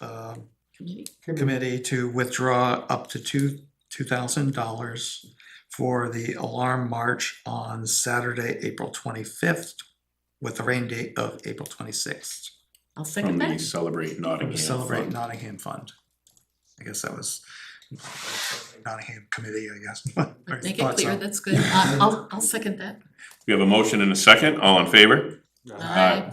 Committee. committee to withdraw up to $2,000 for the alarm march on Saturday, April 25th, with the rain date of April 26th. I'll From second the that. Celebrate Nottingham. Celebrate Fund. Nottingham Fund. I guess that was Nottingham Committee, I guess. I Make it thought clear, so. that's good. I'll second that. We have a motion and a second, all in favor? Aye.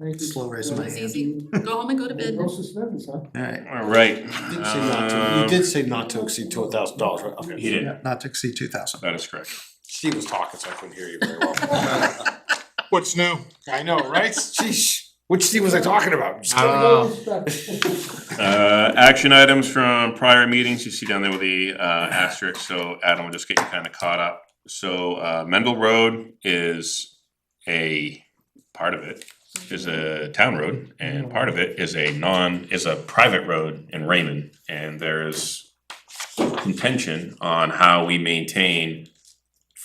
Thank you. Slow raising my It's hand. easy. Go home and go to bed. No suspense, huh? All right, All right. You did say not to, you did say not to exceed $2,000, right? Okay. He did, yeah, not to exceed 2,000. that is correct. Steve was talking, so I couldn't hear you very well. What's new? I know, right? Sheesh, which Steve was I talking about? Just kidding. Action items from prior meetings, you see down there with the asterisk, so Adam will just get you kind of caught up. So Mendel Road is part of it is a town road, and part of it is a private road in Raymond. And there's contention on how we maintain,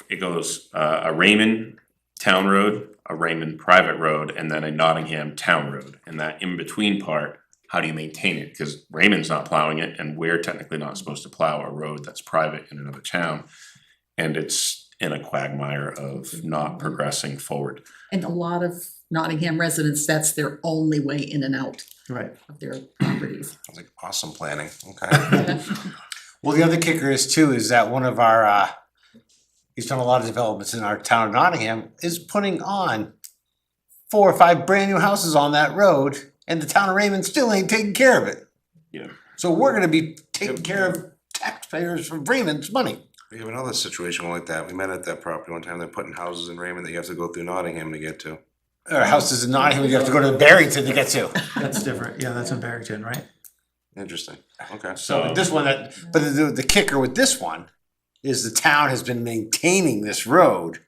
it goes a Raymond town road, a Raymond private road, and then a Nottingham town road. And that in-between part, how do you maintain it? Because Raymond's not plowing it, and we're technically not supposed to plow a road that's private in another town. And it's in a quagmire of not progressing forward. And a lot of Nottingham residents, that's their only way in and out Right. of their properties. Sounds like awesome planning, okay. Well, the other kicker is too, is that one of our, he's done a lot of developments in our town of Nottingham, is putting on 4 or 5 brand new houses on that road, and the town of Raymond still ain't taking care of it. Yeah. So we're gonna be taking care of taxpayers from Raymond's money. We have another situation like that. We met at that property one time. They're putting houses in Raymond that you have to go through Nottingham to get to. There are houses in Nottingham you have to go to Barrington to get to. That's different, yeah, that's in Barrington, right? Interesting, okay. So this one, but the kicker with this one is the town has been maintaining this road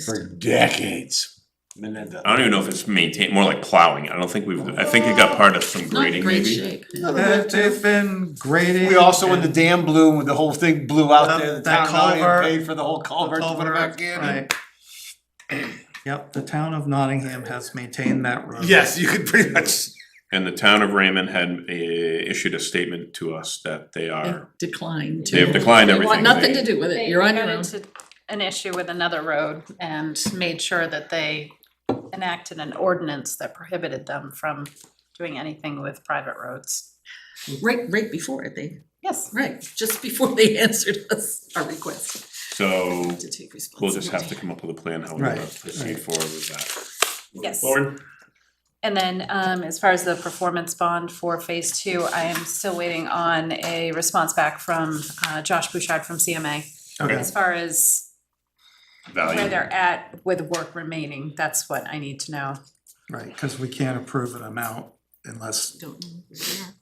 for decades. I don't even know if it's maintained, more like plowing. I think it got part of some grading maybe. They've been graded. We also, when the dam blew, when the whole thing blew out there, the That town of Nottingham culvert, paid for the whole culvert to put it back in. Right. Yep, the town of Nottingham has maintained that road. Yes, you could pretty much. And the town of Raymond had issued a statement to us that they are, Declined. they have declined They everything. want nothing to do with it, you're on your They own. got into an issue with another road and made sure that they enacted an ordinance that prohibited them from doing anything with private roads. Right before it, Yes. right, just before they answered us, our request. So To take we'll just have to responsibility. come up with a plan how we're gonna Right, proceed right. forward with that. Moving Yes. Forward. And then as far as the performance bond for phase 2, I am still waiting on a response back from Josh Bouchard from CMA. Okay. As far as where Value. they're at with work remaining, that's what I need to know. Right, cause we can't approve an amount unless Don't know where they are.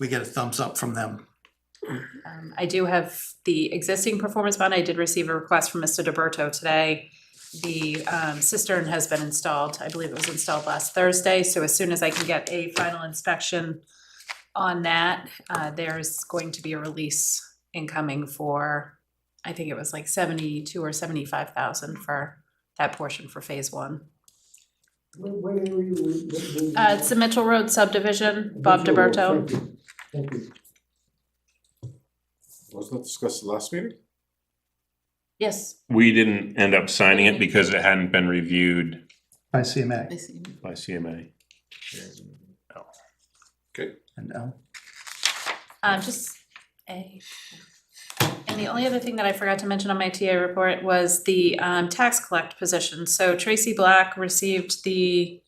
we get a thumbs up from them. I do have the existing performance bond. I did receive a request from Mr. DeBerto today. The cistern has been installed. I believe it was installed last Thursday, so as soon as I can get a final inspection on that, there's going to be a release incoming for, I think it was like 72 or 75,000 for that portion for phase 1. What area It's the Mitchell Road subdivision, Bob DeBerto. Thank you. Wasn't that discussed the last meeting? Yes. We didn't end up signing it because it hadn't been reviewed By CMA. by CMA. Okay. And L. Just a. And the only other thing that I forgot to mention on my TA report was the tax collect position. So Tracy Black received the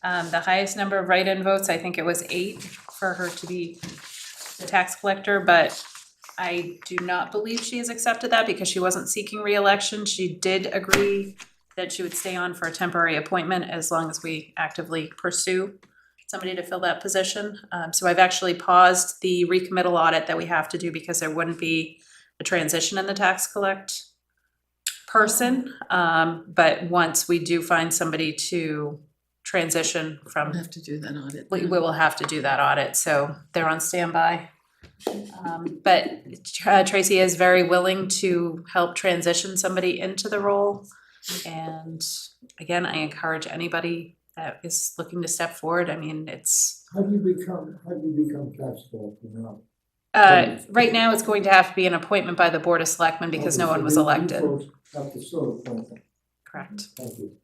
highest number of write-in votes. I think it was 8 for her to be the tax collector, but I do not believe she has accepted that because she wasn't seeking re-election. She did agree that she would stay on for a temporary appointment as long as we actively pursue somebody to fill that position. So I've actually paused the recommittal audit that we have to do because there wouldn't be a transition in the tax collect person. But once we do find somebody to transition from, We'll have to do that audit. we will have to do that audit, so they're on standby. But Tracy is very willing to help transition somebody into the role. And again, I encourage anybody that is looking to step forward. I mean, it's, How do you become tax collector now? right now, it's going to have to be an appointment by the Board of Selectmen because no one was elected. Have to sort of appointment. Correct. Thank you.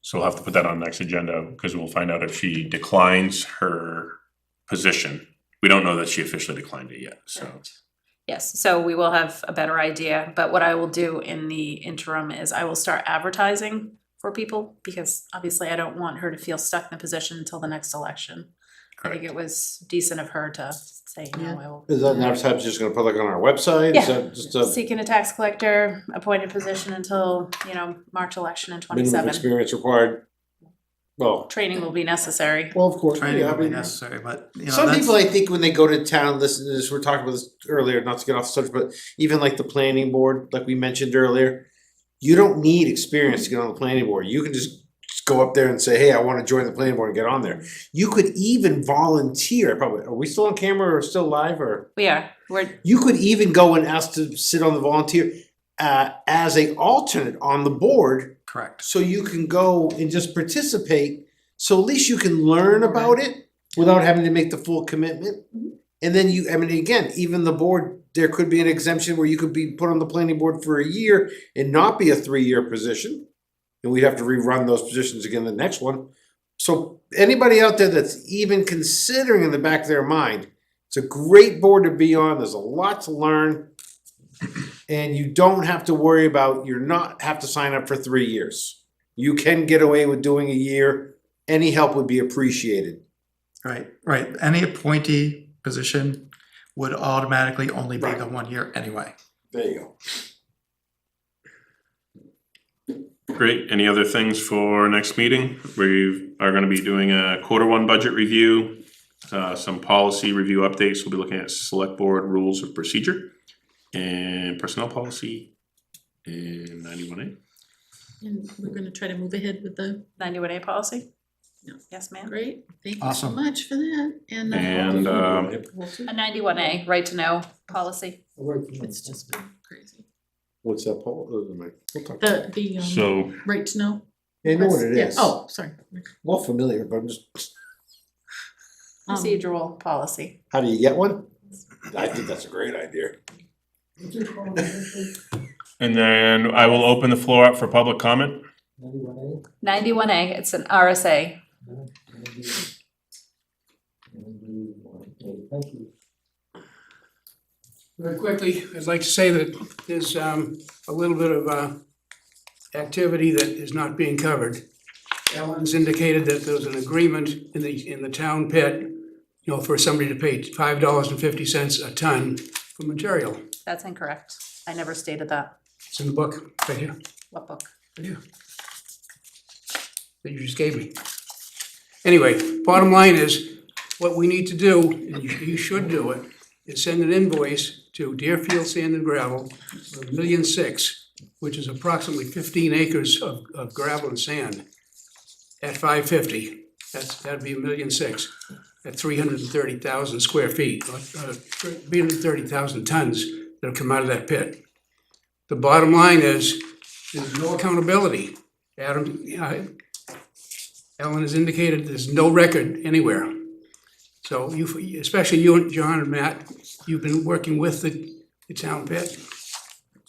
So we'll have to put that on the next agenda because we'll find out if she declines her position. We don't know that she officially declined it yet, so. Yes, so we will have a better idea, but what I will do in the interim is I will start advertising for people because obviously I don't want her to feel stuck in the position until the next election. I think it was decent of her to say, no, I will. Is that now perhaps just gonna put like on our website? Is Yeah. that just a Seeking a tax collector, appointed position until, March election in minimum '27. experience required? Well, Training will be necessary. well, of course, Training yeah, I will be mean, necessary, but some that's- people, I think, when they go to town, listen to this, we we're talking about this earlier, not to get off the subject, but even like the planning board, like we mentioned earlier, you don't need experience to get on the planning board. You can just go up there and say, hey, I wanna join the planning board and get on there. You could even volunteer, probably, are we still on camera or still live or? We're, You could even go and ask to sit on the volunteer as a alternate on the board. Correct. So you can go and just participate, so at least you can learn about it without having to make the full commitment. And then you, I mean, again, even the board, there could be an exemption where you could be put on the planning board for a year and not be a 3-year position. And we'd have to rerun those positions again the next one. So anybody out there that's even considering in the back of their mind, it's a great board to be on, there's a lot to learn. And you don't have to worry about, you're not have to sign up for 3 years. You can get away with doing a year, any help would be appreciated. Right, right. Any appointee position would automatically only be the 1 year anyway. There you go. Great. Any other things for next meeting? We are gonna be doing a Q1 budget review, some policy review updates. We'll be looking at select board rules of procedure and personnel policy and 91A. And we're gonna try to move ahead with the 91A policy? Yeah. Yes, ma'am. Great, thank you so Awesome. much for that, and. And, A 91A, right to know policy. It's just been crazy. What's that, Paul? We'll talk. The So, right to know. Yeah, I know what it Yeah. is. Oh, sorry. Well familiar, but I'm just, Procedural policy. how do you get one? I think that's a great idea. and then I will open the floor up for public comment. 91A, it's an RSA. Very quickly, I'd like to say that there's a little bit of activity that is not being covered. Alan's indicated that there was an agreement in the town pit, for somebody to pay $5.50 a ton for material. That's incorrect. I never stated that. It's in the book, right here, What book? right here. That you just gave me. Anyway, bottom line is, what we need to do, and you should do it, is send an invoice to Deerfield Sand and Gravel for $1.6 million, which is approximately 15 acres of gravel and sand at $5.50. That'd be $1.6 million at 330,000 square feet, 330,000 tons that'll come out of that pit. The bottom line is, there's no accountability. Alan has indicated there's no record anywhere. So you, especially you and John and Matt, you've been working with the town pit.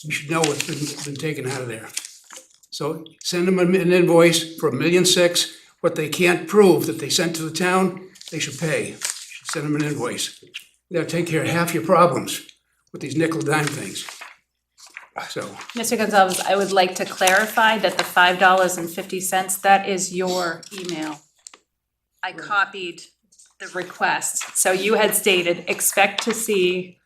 You should know what's been taken out of there. So send them an invoice for $1.6 million. What they can't prove that they sent to the town, they should pay. You should send them an invoice. That'll take care of half your problems with these nickel dime things. So, Mr. Gonzalez, I would like to clarify that the $5.50, that is your email. I copied the request. So you had stated, expect to see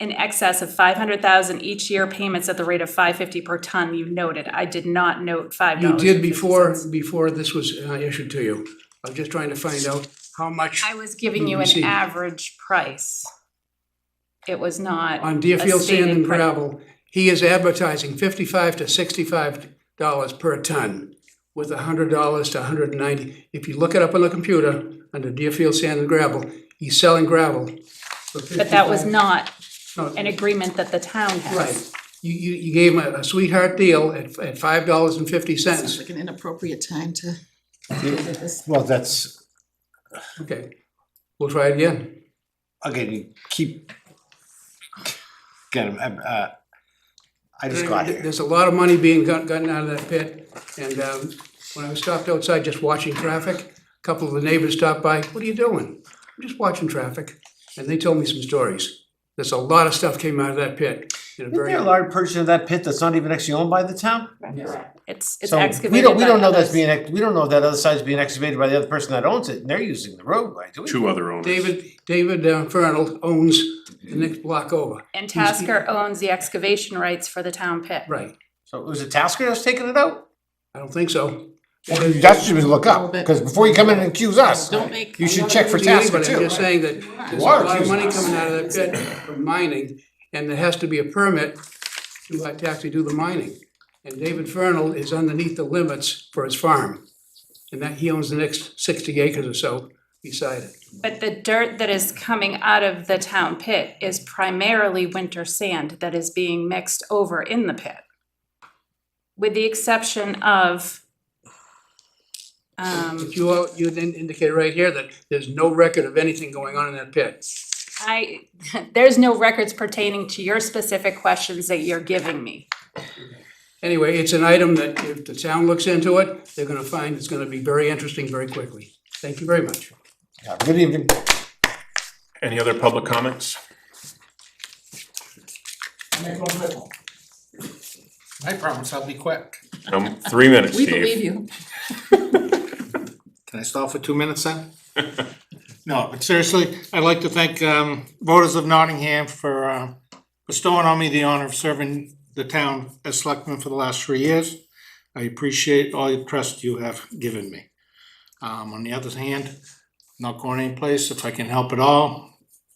in excess of 500,000 each year payments at the rate of $5.50 per ton, you noted. I did not note $5.50. you did before this was issued to you. I was just trying to find out how much. I was giving you an received. average price. It was not On a Deerfield Sand stated and price. Gravel, he is advertising $55 to $65 per ton with $100 to $190. If you look it up on the computer, under Deerfield Sand and Gravel, he's selling gravel for But that was $55. not No. an agreement that the town has. Right. You gave him a sweetheart deal at $5.50. Sounds like an inappropriate time to. Well, that's, Okay, we'll try it again. again, you keep, again, I just got here. There's a lot of money being gotten out of that pit, and when I was stopped outside just watching traffic, a couple of the neighbors stopped by, what are you doing? I'm just watching traffic, and they told me some stories. There's a lot of stuff came out of that pit. in a Isn't very. there a large portion of that pit that's not even actually owned by the town? It's So excavated we by don't know that's others. we don't know if that other side's being excavated by the other person that owns it, and they're using the roadway, do we? Two other owners. David Fernald owns the next block over. And Tasker owns the excavation rights for the town pit. Right. So it was a Tasker that was taking it out? I don't think so. Well, that's what you should look up, because before you come in and accuse us, you should check for Tasker But I'm too. just saying that there's a Water lot of accusing money us. coming out of that pit from mining, and there has to be a permit to actually do the mining. And David Fernald is underneath the limits for his farm. And that, he owns the next 60 acres or so beside it. But the dirt that is coming out of the town pit is primarily winter sand that is being mixed over in the pit. With the exception of, But you then indicate right here that there's no record of anything going on in that pit. there's no records pertaining to your specific questions that you're giving me. Anyway, it's an item that if the town looks into it, they're gonna find it's gonna be very interesting very quickly. Thank you very much. Good evening. Any other public comments? I promise I'll be quick. 3 minutes, We Steve. believe you. Can I stall for 2 minutes then? No, but seriously, I'd like to thank voters of Nottingham for bestowing on me the honor of serving the town as selectman for the last 3 years. I appreciate all the trust you have given me. On the other hand, not going anyplace, if I can help at all,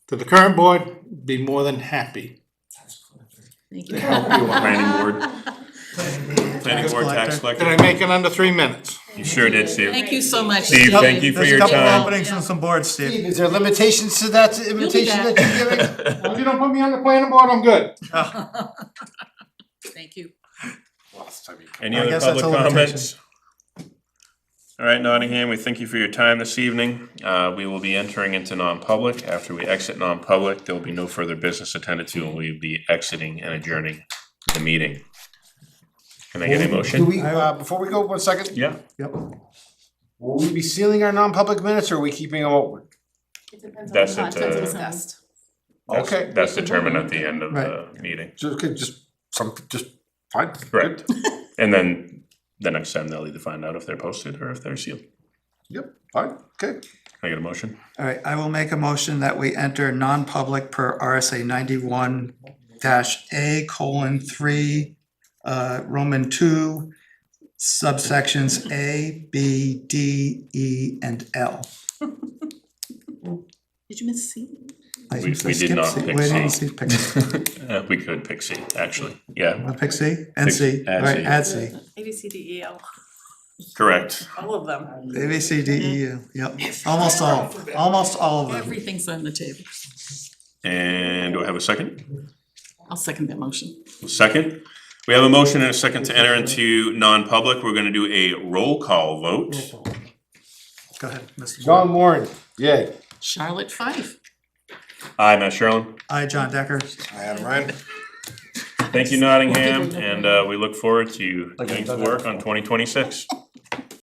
to the current board, be more than happy. Thank To help you, planning board. Planning board, tax collector. Did I make it under 3 minutes? You sure did, Steve. Thank you so much, Steve, thank you for There's your a couple time. openings on some boards, Steve, Steve. is there limitations to that invitation back. that you're giving? Well, if you don't put me on the planning board, I'm good. Thank you. Any I other guess that's public a limitation. comments? All right, Nottingham, we thank you for your time this evening. We will be entering into non-public. After we exit non-public, there will be no further business attended to, and we will be exiting and adjourning the meeting. Can I get a Do motion? we, before we go, 1 second, Yeah. Yep. will we be sealing our non-public minutes or are we keeping them open? That's it, Content discussed. Okay. That's determined at the end of the meeting. Just fine. Correct. And then the next time they'll either find out if they're posted or if they're sealed. Yep, fine, okay. Can I get a motion? All right, I will make a motion that we enter non-public per RSA 91-A:3, Roman 2, subsections A, B, D, E, and L. Did you miss C? I We skip did not C. pick Wait, I didn't C. see pick C. We could pick C, actually. Yeah, Wanna pick C? And C, all Add right, C. add C. A, B, C, D, E, L, correct. all of them. A, B, C, D, E, U, yep, almost all of them. Everything's on the table. And do I have a second? I'll second that motion. Second. We have a motion and a second to enter into non-public. We're gonna do a roll call vote. Go ahead, Mr. John Warren, yay. Charlotte Fife. Aye, Matt Sherlin. Aye, John Decker. I Adam Ryan. Thank you, Nottingham, and we look forward to getting to work on 2026.